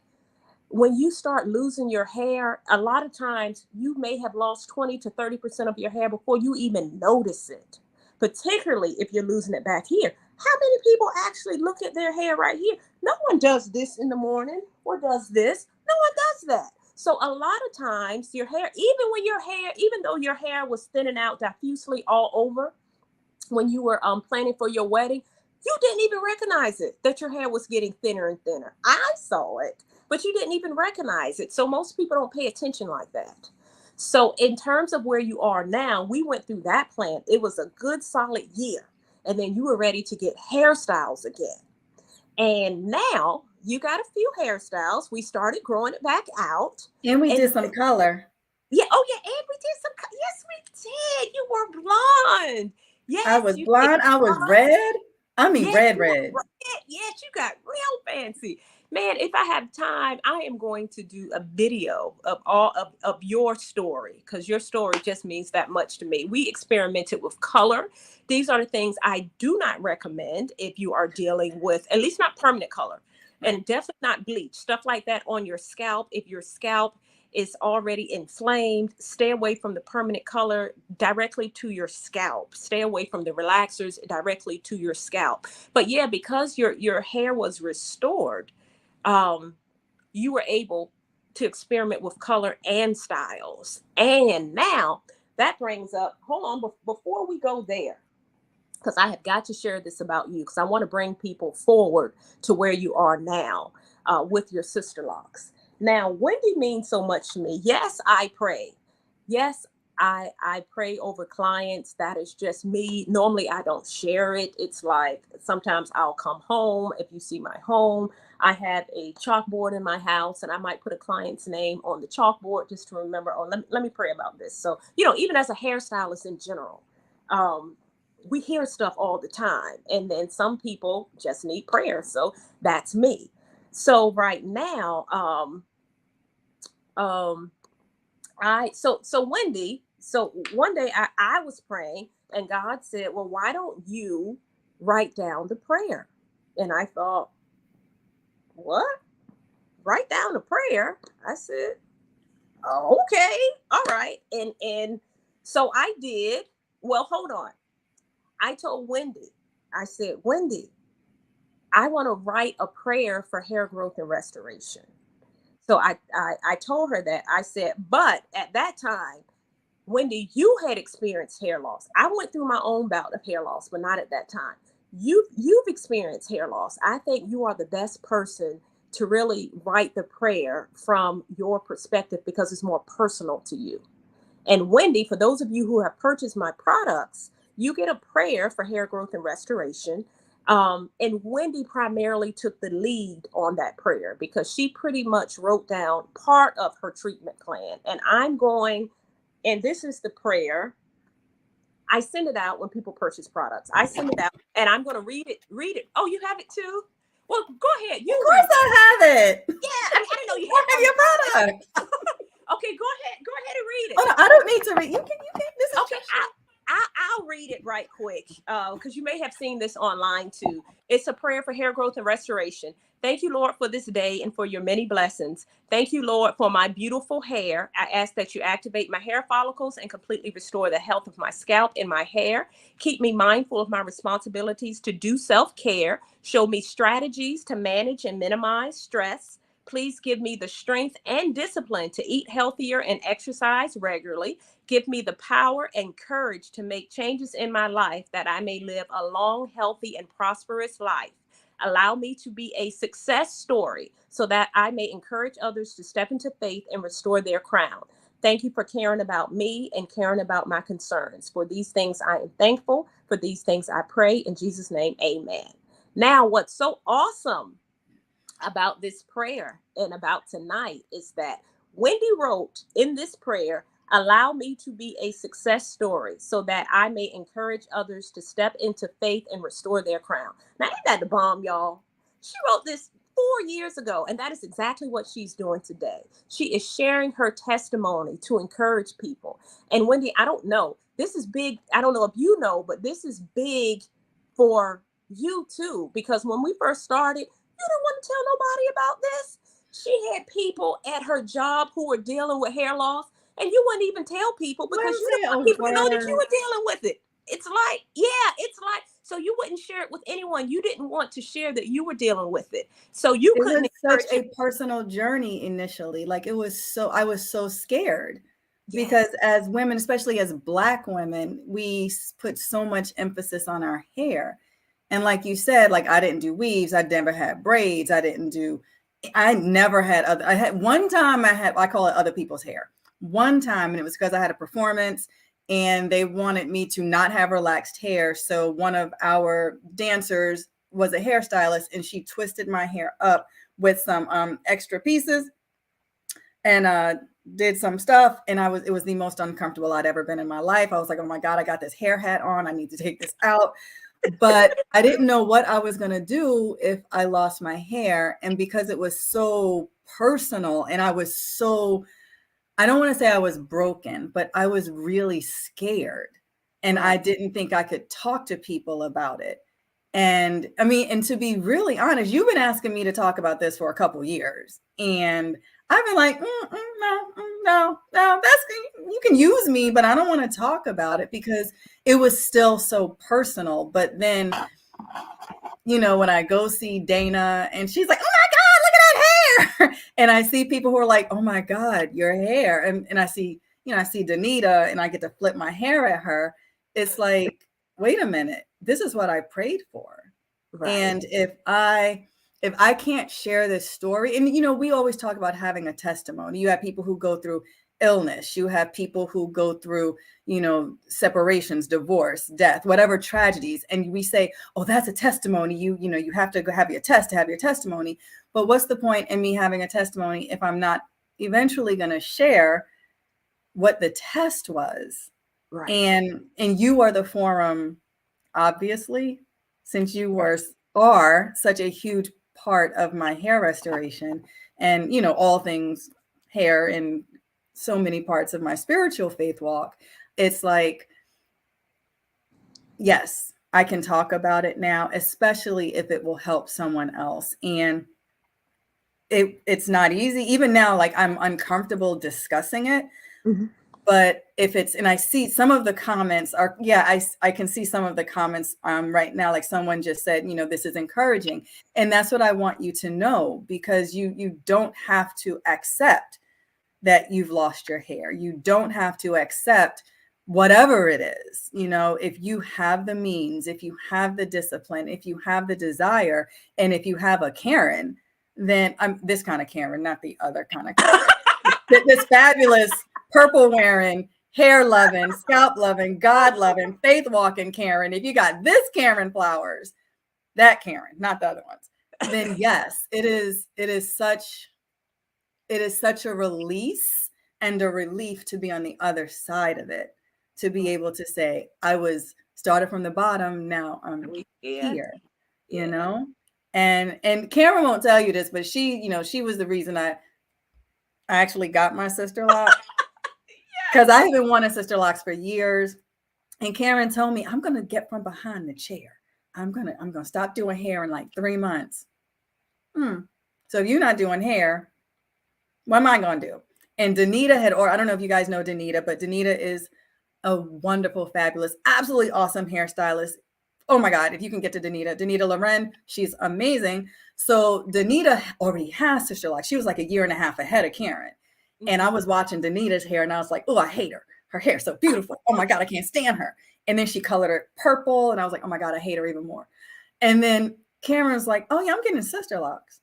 [SPEAKER 1] when you start losing your hair, a lot of times you may have lost 20 to 30% of your hair before you even notice it, particularly if you're losing it back here. How many people actually look at their hair right here? No one does this in the morning or does this. No one does that. So a lot of times your hair, even though your hair was thinning out diffusely all over, when you were planning for your wedding, you didn't even recognize it, that your hair was getting thinner and thinner. I saw it, but you didn't even recognize it. So most people don't pay attention like that. So in terms of where you are now, we went through that plan. It was a good solid year. And then you were ready to get hairstyles again. And now you got a few hairstyles. We started growing it back out.
[SPEAKER 2] And we
[SPEAKER 1] And
[SPEAKER 2] did some color.
[SPEAKER 1] yeah, oh yeah, and we did some. Yes, we did. You were blonde.
[SPEAKER 2] I
[SPEAKER 1] Yes,
[SPEAKER 2] was
[SPEAKER 1] you did.
[SPEAKER 2] blonde. I was red. I mean,
[SPEAKER 1] Yes,
[SPEAKER 2] red,
[SPEAKER 1] you
[SPEAKER 2] red.
[SPEAKER 1] were red. Yes, you got real fancy. Man, if I have time, I am going to do a video of all of your story, because your story just means that much to me. We experimented with color. These are the things I do not recommend if you are dealing with, at least not permanent color,
[SPEAKER 2] Right.
[SPEAKER 1] and definitely not bleach, stuff like that on your scalp. If your scalp is already inflamed, stay away from the permanent color directly to your scalp. Stay away from the relaxers directly to your scalp. But yeah, because your hair was restored, um, you were able to experiment with color and styles. And now that brings up, hold on, before we go there, because I have got to share this about you, because I want to bring people forward to where you are now with your sister locks. Now, Wendy means so much to me. Yes, I pray. Yes, I pray over clients. That is just me. Normally, I don't share it. It's like sometimes I'll come home. If you see my home, I have a chalkboard in my house, and I might put a client's name on the chalkboard just to remember, oh, let me pray about this. So, even as a hairstylist in general, um, we hear stuff all the time, and then some people just need prayer. So that's me. So right now, um so Wendy, so one day I was praying, and God said, well, why don't you write down the prayer? And I thought, what? Write down the prayer? I said, oh, okay, all right. And so I did. Well, hold on. I told Wendy, I said, Wendy, I want to write a prayer for hair growth and restoration. So I told her that. I said, but at that time, Wendy, you had experienced hair loss. I went through my own bout of hair loss, but not at that time. You've experienced hair loss. I think you are the best person to really write the prayer from your perspective, because it's more personal to you. And Wendy, for those of you who have purchased my products, you get a prayer for hair growth and restoration. And Wendy primarily took the lead on that prayer, because she pretty much wrote down part of her treatment plan. And this is the prayer. I send it out when people purchase products. I send it out, and I'm going to read it. Read it. Oh, you have it too? Well, go ahead.
[SPEAKER 2] Of
[SPEAKER 1] You
[SPEAKER 2] course
[SPEAKER 1] read it.
[SPEAKER 2] I have it.
[SPEAKER 1] Yeah, I didn't know you
[SPEAKER 2] I
[SPEAKER 1] had
[SPEAKER 2] have
[SPEAKER 1] one.
[SPEAKER 2] your product.
[SPEAKER 1] Okay, go ahead. Go ahead and read it.
[SPEAKER 2] Oh, no, I don't need to read. You can. This is
[SPEAKER 1] Okay,
[SPEAKER 2] just
[SPEAKER 1] I'll read it right quick, because you may have seen this online too. It's a prayer for hair growth and restoration. Thank you, Lord, for this day and for your many blessings. Thank you, Lord, for my beautiful hair. I ask that you activate my hair follicles and completely restore the health of my scalp and my hair. Keep me mindful of my responsibilities to do self-care. Show me strategies to manage and minimize stress. Please give me the strength and discipline to eat healthier and exercise regularly. Give me the power and courage to make changes in my life, that I may live a long, healthy, and prosperous life. Allow me to be a success story, so that I may encourage others to step into faith and restore their crown. Thank you for caring about me and caring about my concerns. For these things I am thankful. For these things I pray. In Jesus' name, amen. Now, what's so awesome about this prayer and about tonight is that Wendy wrote in this prayer, allow me to be a success story so that I may encourage others to step into faith and restore their crown. Now, ain't that the bomb, y'all? She wrote this 4 years ago, and that is exactly what she's doing today. She is sharing her testimony to encourage people. And Wendy, I don't know, this is big. I don't know if you know, but this is big for you too, because when we first started, you didn't want to tell nobody about this. She had people at her job who were dealing with hair loss, and you wouldn't even tell people
[SPEAKER 2] Why
[SPEAKER 1] because
[SPEAKER 2] don't
[SPEAKER 1] you didn't
[SPEAKER 2] say a
[SPEAKER 1] want people to know that you
[SPEAKER 2] word?
[SPEAKER 1] were dealing with it. It's like, yeah, it's like, so you wouldn't share it with anyone. You didn't want to share that you were dealing with it. So you
[SPEAKER 2] It
[SPEAKER 1] couldn't
[SPEAKER 2] was such
[SPEAKER 1] encourage it.
[SPEAKER 2] a personal journey initially. Like it was so, I was so scared
[SPEAKER 1] Yes,
[SPEAKER 2] because as women, especially as Black women, we put so much emphasis on our hair. And like you said, like I didn't do weaves, I never had braids, I never had other, I had one time I call it other people's hair. One time, and it was because I had a performance and they wanted me to not have relaxed hair. So one of our dancers was a hairstylist and she twisted my hair up with some extra pieces and did some stuff. And it was the most uncomfortable I'd ever been in my life. I was like, oh my God, I got this hair hat on. I need to take this out. But I didn't know what I was going to do if I lost my hair. And because it was so personal and I don't want to say I was broken, but I was really scared. And
[SPEAKER 1] right,
[SPEAKER 2] I didn't think I could talk to people about it. And I mean, and to be really honest, you've been asking me to talk about this for a couple years. And I've been like, no, you can use me, but I don't want to talk about it because it was still so personal. But then, when I go see Dana and she's like, oh my God, look at that hair. And I see people who are like, oh my God, your hair. And I see, I see Danita and I get to flip my hair at her. It's like, wait a minute, this is what I prayed for.
[SPEAKER 1] right.
[SPEAKER 2] And if I can't share this story, and we always talk about having a testimony. You have people who go through illness, you have people who go through, separations, divorce, death, whatever tragedies, and we say, oh, that's a testimony. You have to go have your test to have your testimony. But what's the point in me having a testimony if I'm not eventually going to share what the test was?
[SPEAKER 1] Right.
[SPEAKER 2] And you are the forum, obviously, since you are such a huge part of my hair restoration and all things hair and so many parts of my spiritual faith walk. It's like, yes, I can talk about it now, especially if it will help someone else. And it's not easy even now, like I'm uncomfortable discussing it.
[SPEAKER 1] Mhm.
[SPEAKER 2] But if it's, and I see some of the comments are, yeah, I can see some of the comments right now, like someone just said, this is encouraging. And that's what I want you to know, because you don't have to accept that you've lost your hair. You don't have to accept whatever it is. If you have the means, if you have the discipline, if you have the desire, and if you have a Karen, then I'm this kind of Karen, not the other kind of Karen. This fabulous purple wearing, hair loving, scalp loving, God loving, faith walking Karen. If you got this Karen Flowers, that Karen, not the other ones, then yes, it is such a release and a relief to be on the other side of it, to be able to say, I was started from the bottom, now I'm
[SPEAKER 1] Yeah.
[SPEAKER 2] here, you
[SPEAKER 1] Yeah.
[SPEAKER 2] know? And Karen won't tell you this, but she was the reason I actually got my sister locks, because I haven't wanted sister locks for years. And Karen told me, I'm gonna get from behind the chair. I'm gonna stop doing hair in like 3 months. So if you're not doing hair, what am I gonna do? And Danita or I don't know if you guys know Danita, but Danita is a wonderful, fabulous, absolutely awesome hairstylist. Oh my God, if you can get to Danita Loren, she's amazing. So Danita already has sister locks. She was like a year and a half ahead of Karen. And I was watching Danita's hair and I was like, oh, I hate her. Her hair's so beautiful. Oh my God, I can't stand her. And then she colored her purple. And I was like, oh my God, I hate her even more. And then Cameron's like, oh yeah, I'm getting sister locks.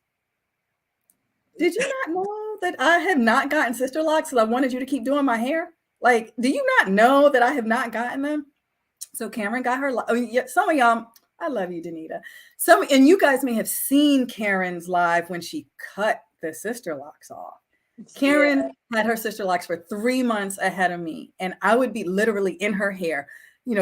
[SPEAKER 2] Did you not know that I have not gotten sister locks because I wanted you to keep doing my hair? Like, do you not know that I have not gotten them? So Cameron got her. I mean, some of y'all, I love you, Danita. And you guys may have seen Karen's live when she cut the sister locks off.
[SPEAKER 1] Yeah.
[SPEAKER 2] Karen had her sister locks for 3 months ahead of me, and I would be literally in her hair.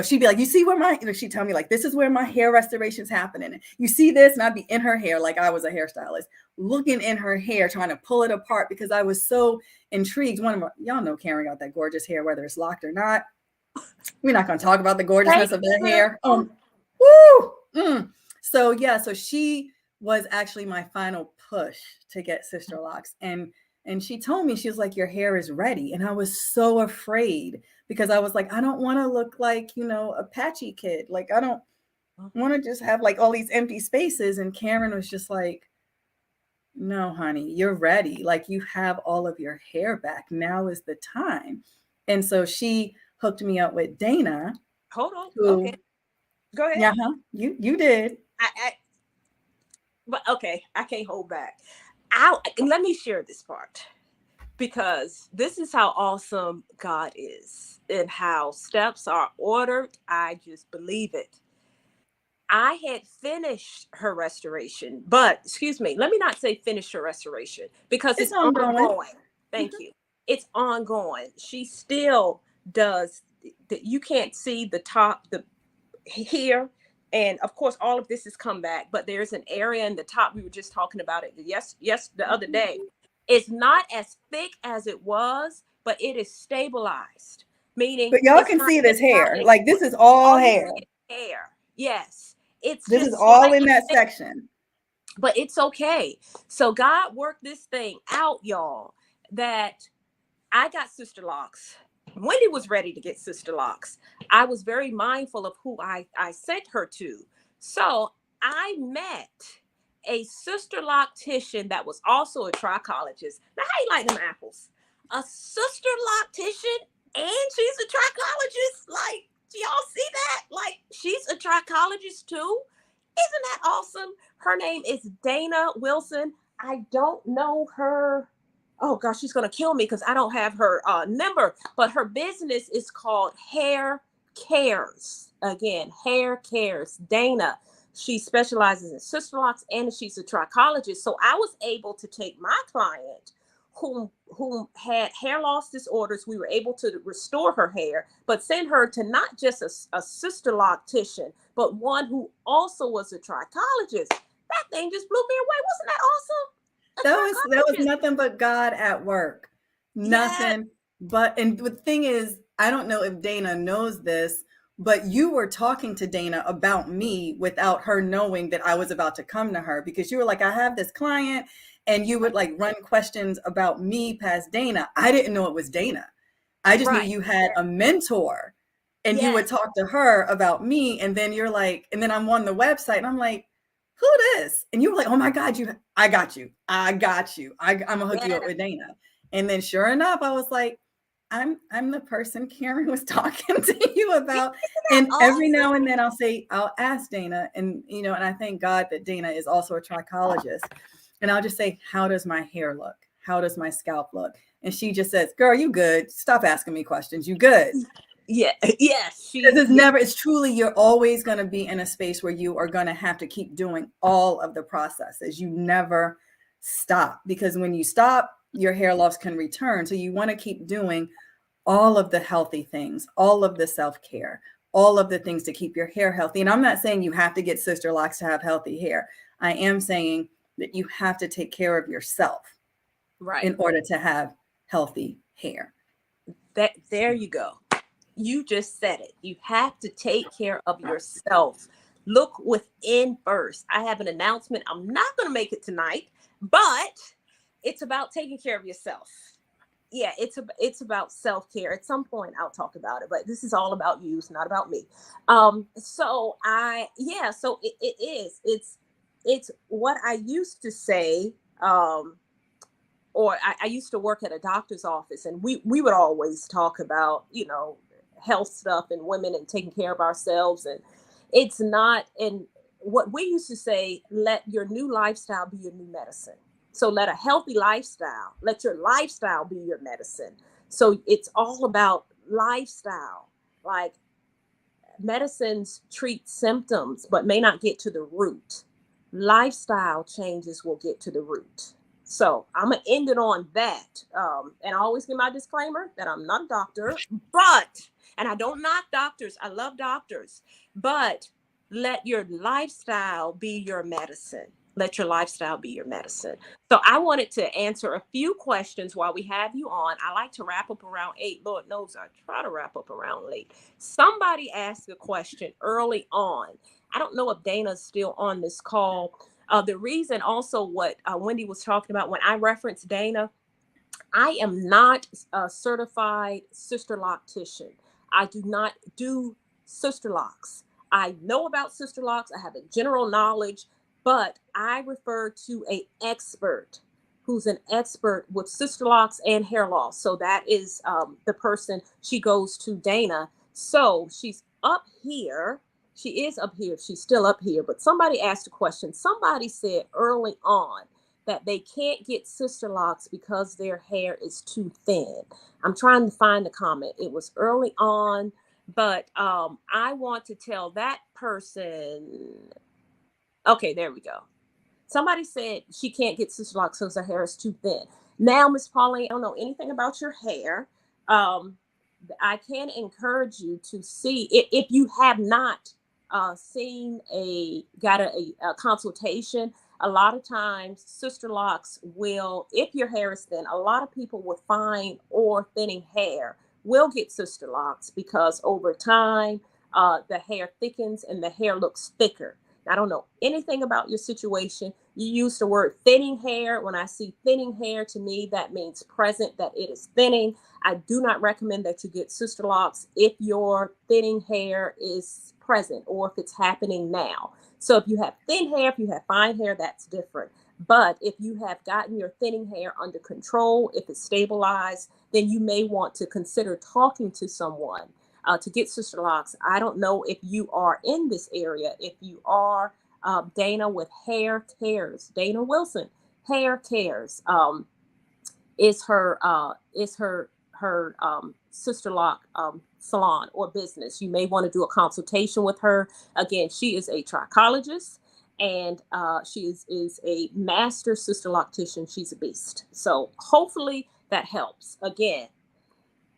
[SPEAKER 2] She'd be like, "You see where my," she'd tell me like, "This is where my hair restoration's happening. You see this?" And I'd be in her hair like I was a hairstylist, looking in her hair, trying to pull it apart because I was so intrigued. Y'all know Karen got that gorgeous hair, whether it's locked or not. We're not going to talk about the gorgeousness
[SPEAKER 1] Thank
[SPEAKER 2] of that
[SPEAKER 1] you.
[SPEAKER 2] hair. Woo! So yeah, so she was actually my final push to get sister locks, and she told me, she was like, "Your hair is ready," and I was so afraid because I was like, I don't want to look like a patchy kid. Like I don't want to just have like all these empty spaces. And Karen was just like, "No, honey, you're ready. Like you have all of your hair back. Now is the time." And so she hooked me up with Dana,
[SPEAKER 1] Hold on. Okay.
[SPEAKER 2] who,
[SPEAKER 1] Go ahead.
[SPEAKER 2] yeah, you did.
[SPEAKER 1] I but okay, I can't hold back. I Let me share this part because this is how awesome God is and how steps are ordered. I just believe it. I had finished her restoration, but excuse me, let me not say finish her restoration because
[SPEAKER 2] It's
[SPEAKER 1] it's
[SPEAKER 2] ongoing.
[SPEAKER 1] ongoing. Thank you. It's ongoing. She still does that. You can't see the top, the here. And of course, all of this has come back, but there's an area in the top. We were just talking about it. Yes, the other day. It's not as thick as it was, but it is stabilized, meaning
[SPEAKER 2] But y'all
[SPEAKER 1] it's
[SPEAKER 2] can
[SPEAKER 1] not,
[SPEAKER 2] see this
[SPEAKER 1] it's not
[SPEAKER 2] hair.
[SPEAKER 1] a,
[SPEAKER 2] Like this is all
[SPEAKER 1] all you see
[SPEAKER 2] hair.
[SPEAKER 1] is hair. Yes. It's
[SPEAKER 2] This is
[SPEAKER 1] just
[SPEAKER 2] all in
[SPEAKER 1] slightly
[SPEAKER 2] that
[SPEAKER 1] thick,
[SPEAKER 2] section.
[SPEAKER 1] but it's okay. So God worked this thing out, y'all, that I got sister locks. Wendy was ready to get sister locks. I was very mindful of who I sent her to. So I met a sister loctician that was also a trichologist. Now, how you like them apples? A sister loctician and she's a trichologist. Like, do y'all see that? Like, she's a trichologist too. Isn't that awesome? Her name is Dana Wilson. I don't know her. Oh gosh, she's gonna kill me because I don't have her number. But her business is called Hair Cares. Again, Hair Cares. Dana. She specializes in sister locks and she's a trichologist. So I was able to take my client whom had hair loss disorders. We were able to restore her hair, but send her to not just a sister loctician, but one who also was a trichologist. That thing just blew me away. Wasn't that awesome? A
[SPEAKER 2] That was
[SPEAKER 1] trichologist.
[SPEAKER 2] nothing but God at work.
[SPEAKER 1] Yes.
[SPEAKER 2] Nothing but, and the thing is, I don't know if Dana knows this, but you were talking to Dana about me without her knowing that I was about to come to her, because you were like, I have this client, and you would like run questions about me past Dana. I didn't know it was Dana. I just knew
[SPEAKER 1] Right.
[SPEAKER 2] you had a mentor and you would
[SPEAKER 1] Yes.
[SPEAKER 2] talk to her about me. And then you're like, and then I'm on the website and I'm like, who this? And you were like, oh my God, I got you. I got you. I'm gonna hook you up
[SPEAKER 1] Yes.
[SPEAKER 2] with Dana. And then sure enough, I was like, I'm the person Karen was talking to you about.
[SPEAKER 1] Isn't that
[SPEAKER 2] And every
[SPEAKER 1] awesome?
[SPEAKER 2] now and then I'll ask Dana, and and I thank God that Dana is also a trichologist. And I'll just say, how does my hair look? How does my scalp look? And she just says, girl, you good. Stop asking me questions. You good.
[SPEAKER 1] Yeah. Yes.
[SPEAKER 2] Because
[SPEAKER 1] She. Yeah.
[SPEAKER 2] it's truly, you're always going to be in a space where you are going to have to keep doing all of the processes. You never stop, because when you stop, your hair loss can return. So you want to keep doing all of the healthy things, all of the self-care, all of the things to keep your hair healthy. And I'm not saying you have to get sister locks to have healthy hair. I am saying that you have to take care of yourself
[SPEAKER 1] Right.
[SPEAKER 2] in order to have healthy hair.
[SPEAKER 1] That. There you go. You just said it. You have to take care of yourself. Look within first. I have an announcement. I'm not going to make it tonight, but it's about taking care of yourself. Yeah, it's about self-care. At some point I'll talk about it, but this is all about you. It's not about me. So I yeah, so it is. It's what I used to say. Or I used to work at a doctor's office, and we would always talk about health stuff and women and taking care of ourselves. And it's not, and what we used to say, let your new lifestyle be your new medicine. So let a healthy lifestyle, let your lifestyle be your medicine. So it's all about lifestyle. Like, medicines treat symptoms but may not get to the root. Lifestyle changes will get to the root. So I'm gonna end it on that. And I always give my disclaimer that I'm not a doctor, but and I don't knock doctors. I love doctors, but let your lifestyle be your medicine. Let your lifestyle be your medicine. So I wanted to answer a few questions while we have you on. I like to wrap up around 8. Lord knows I try to wrap up around late. Somebody asked a question early on. I don't know if Dana's still on this call. The reason also what Wendy was talking about when I referenced Dana, I am not a certified sister loctician. I do not do sister locks. I know about sister locks. I have a general knowledge, but I refer to an expert who's an expert with sister locks and hair loss. So that is the person. She goes to Dana. So she's up here. She is up here. She's still up here. But somebody asked a question. Somebody said early on that they can't get sister locks because their hair is too thin. I'm trying to find the comment. It was early on, but I want to tell that person. Okay, there we go. Somebody said she can't get sister locks because her hair is too thin. Now, Miss Pauline, I don't know anything about your hair. Um, I can encourage you to see if you have not seen got a consultation. A lot of times, sister locks will, if your hair is thin, a lot of people with fine or thinning hair will get sister locks because over time, the hair thickens and the hair looks thicker. I don't know anything about your situation. You use the word thinning hair. When I see thinning hair, to me, that means present, that it is thinning. I do not recommend that you get sister locks if your thinning hair is present or if it's happening now. So if you have thin hair, if you have fine hair, that's different. But if you have gotten your thinning hair under control, if it's stabilized, then you may want to consider talking to someone to get sister locks. I don't know if you are in this area. If you are, Dana with Hair Cares, Dana Wilson, Hair Cares is her sister lock salon or business. You may want to do a consultation with her. Again, she is a trichologist and she is a master sister loctician. She's a beast. So hopefully that helps. Again,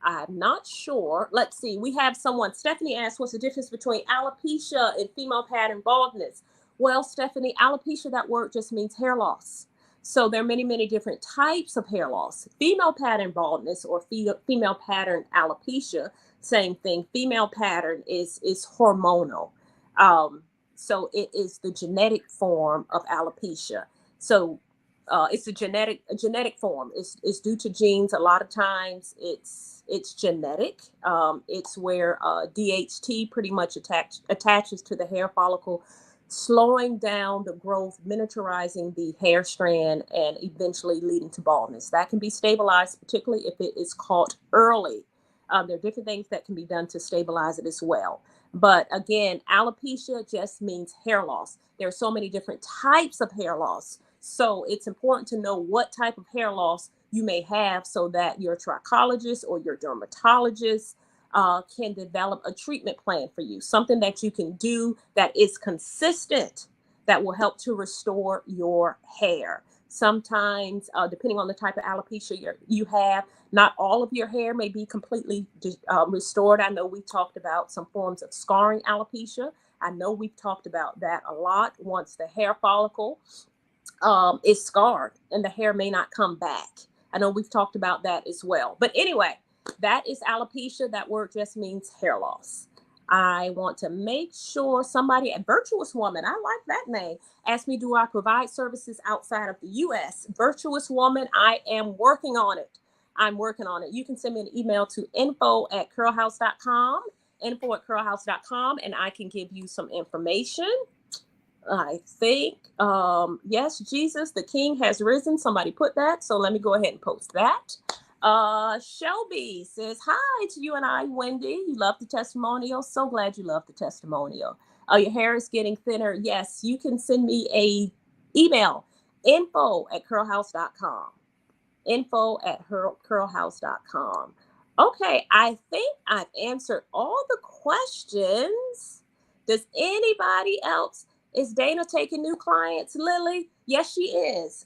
[SPEAKER 1] I'm not sure. Let's see. We have someone. Stephanie asked, what's the difference between alopecia and female pattern baldness? Well, Stephanie, alopecia, that word just means hair loss. So there are many, many different types of hair loss. Female pattern baldness or female pattern alopecia, same thing. Female pattern is hormonal. So it is the genetic form of alopecia. So it's a genetic form. It's due to genes. A lot of times it's genetic. It's where DHT pretty much attaches to the hair follicle, slowing down the growth, miniaturizing the hair strand, and eventually leading to baldness. That can be stabilized, particularly if it is caught early. There are different things that can be done to stabilize it as well. But again, alopecia just means hair loss. There are so many different types of hair loss. So it's important to know what type of hair loss you may have so that your trichologist or your dermatologist can develop a treatment plan for you, something that you can do that is consistent, that will help to restore your hair. Sometimes, depending on the type of alopecia you have, not all of your hair may be completely restored. I know we talked about some forms of scarring alopecia. I know we've talked about that a lot. Once the hair follicle is scarred and the hair may not come back. I know we've talked about that as well. But anyway, that is alopecia. That word just means hair loss. I want to make sure somebody, a virtuous woman, I like that name, asked me, do I provide services outside of the U.S.? Virtuous woman, I am working on it. I'm working on it. You can send me an email to info@curlhouse.com, info@curlhouse.com, and I can give you some information. I think, yes, Jesus, the King has risen. Somebody put that. So let me go ahead and post that. Shelby says, hi to you and I, Wendy. You love the testimonial. So glad you love the testimonial. Your hair is getting thinner. Yes, you can send me a email, info@curlhouse.com. Info@curlhouse.com. Okay, I think I've answered all the questions. Does anybody else? Is Dana taking new clients, Lily? Yes, she is.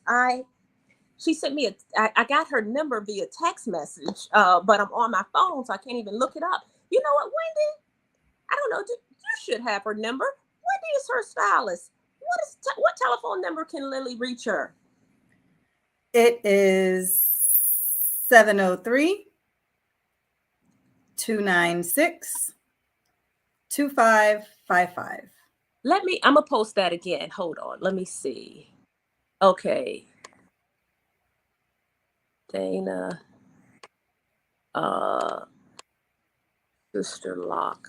[SPEAKER 1] She sent me I got her number via text message, but I'm on my phone, so I can't even look it up. You know what, Wendy? I don't know. You should have her number. Wendy is her stylist. What telephone number can Lily reach her?
[SPEAKER 2] It is 703 296 2555.
[SPEAKER 1] I'm gonna post that again. Hold on. Let me see. Okay. Dana, uh, Sister Lock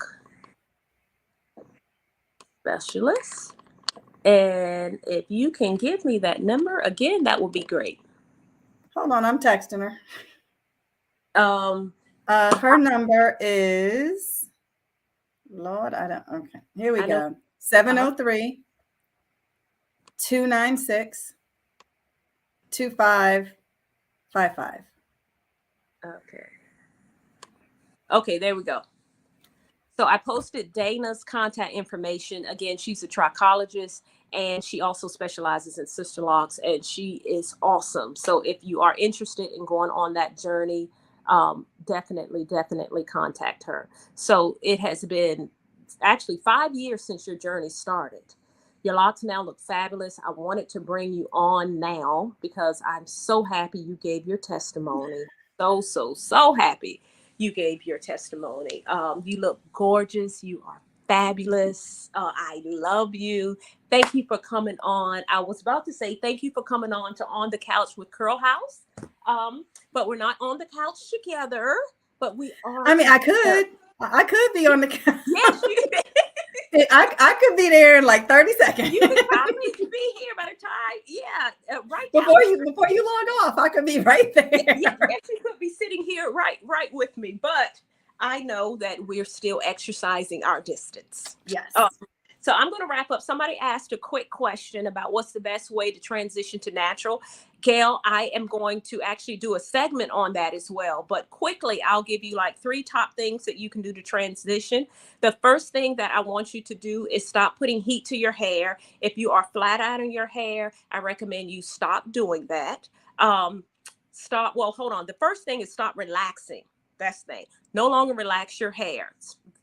[SPEAKER 1] Specialist. And if you can give me that number again, that would be great.
[SPEAKER 2] Hold on, I'm texting her.
[SPEAKER 1] Um,
[SPEAKER 2] Her number is, Lord, I don't, okay, here we go. 703 296 2555.
[SPEAKER 1] Okay. Okay, there we go. So I posted Dana's contact information. Again, she's a trichologist and she also specializes in sister locks, and she is awesome. So if you are interested in going on that journey, definitely contact her. So it has been actually 5 years since your journey started. Your locks now look fabulous. I wanted to bring you on now because I'm so happy you gave your testimony. So happy you gave your testimony. You look gorgeous. You are fabulous. I love you. Thank you for coming on. I was about to say thank you for coming on to On the Couch with Curl House, but we're not on the couch together. But we are.
[SPEAKER 2] I mean, I could be on the couch.
[SPEAKER 1] Yes, you.
[SPEAKER 2] I could be there in like 30 seconds.
[SPEAKER 1] You could probably be here by the time, yeah, right now.
[SPEAKER 2] Before you log off, I could be right there.
[SPEAKER 1] Yes, you could be sitting here right with me, but I know that we're still exercising our distance.
[SPEAKER 2] Yes.
[SPEAKER 1] So I'm going to wrap up. Somebody asked a quick question about what's the best way to transition to natural. Gail, I am going to actually do a segment on that as well. But quickly, I'll give you like 3 top things that you can do to transition. The first thing that I want you to do is stop putting heat to your hair. If you are flat ironing your hair, I recommend you stop doing that. Hold on. The first thing is stop relaxing. That's the thing. No longer relax your hair.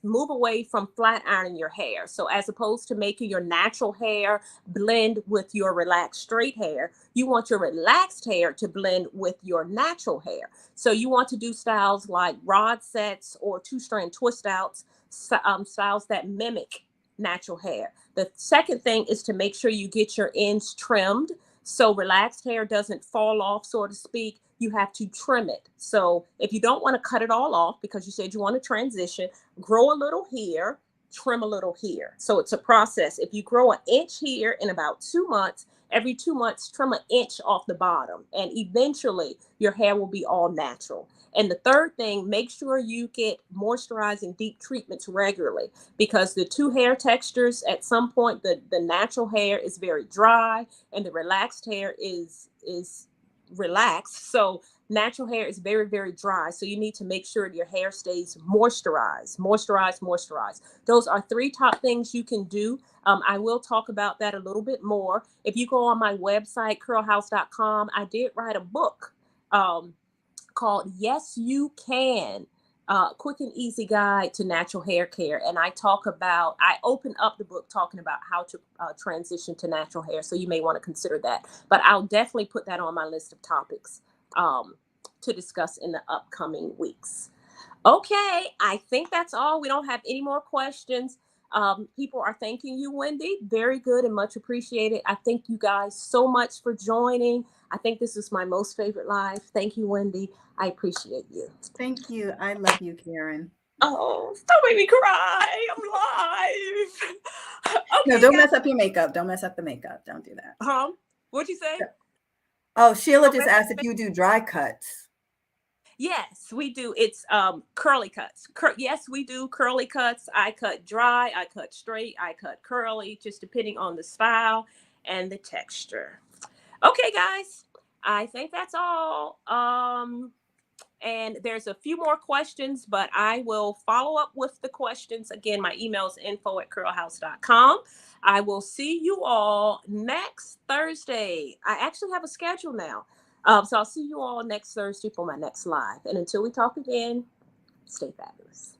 [SPEAKER 1] Move away from flat ironing your hair. So as opposed to making your natural hair blend with your relaxed straight hair, you want your relaxed hair to blend with your natural hair. So you want to do styles like rod sets or 2-strand twist outs, styles that mimic natural hair. The second thing is to make sure you get your ends trimmed so relaxed hair doesn't fall off, so to speak. You have to trim it. So if you don't want to cut it all off because you said you want to transition, grow a little here, trim a little here. So it's a process. If you grow an inch here in about 2 months, every 2 months, trim an inch off the bottom, and eventually your hair will be all natural. And the third thing, make sure you get moisturizing deep treatments regularly, because the 2 hair textures, at some point, the natural hair is very dry and the relaxed hair is relaxed. So natural hair is very dry. So you need to make sure your hair stays moisturized. Those are 3 top things you can do. I will talk about that a little bit more. If you go on my website, curlhouse.com, I did write a book called Yes You Can, Quick and Easy Guide to Natural Hair Care. And I open up the book talking about how to transition to natural hair. So you may want to consider that. But I'll definitely put that on my list of topics to discuss in the upcoming weeks. Okay, I think that's all. We don't have any more questions. People are thanking you, Wendy. Very good and much appreciated. I thank you guys so much for joining. I think this is my most favorite live. Thank you, Wendy. I appreciate you.
[SPEAKER 2] Thank you. I love you, Karen.
[SPEAKER 1] Oh, don't make me cry. I'm live. Okay,
[SPEAKER 2] no, don't mess up your makeup. Don't mess up the makeup. Don't do that.
[SPEAKER 1] What'd you say?
[SPEAKER 2] Oh, Sheila just asked if you do dry cuts.
[SPEAKER 1] Yes, we do. It's curly cuts. Yes, we do curly cuts. I cut dry, I cut straight, I cut curly, just depending on the style and the texture. Okay, guys, I think that's all. And there's a few more questions, but I will follow up with the questions. Again, my email is info@curlhouse.com. I will see you all next Thursday. I actually have a schedule now. So I'll see you all next Thursday for my next live. And until we talk again, stay fabulous.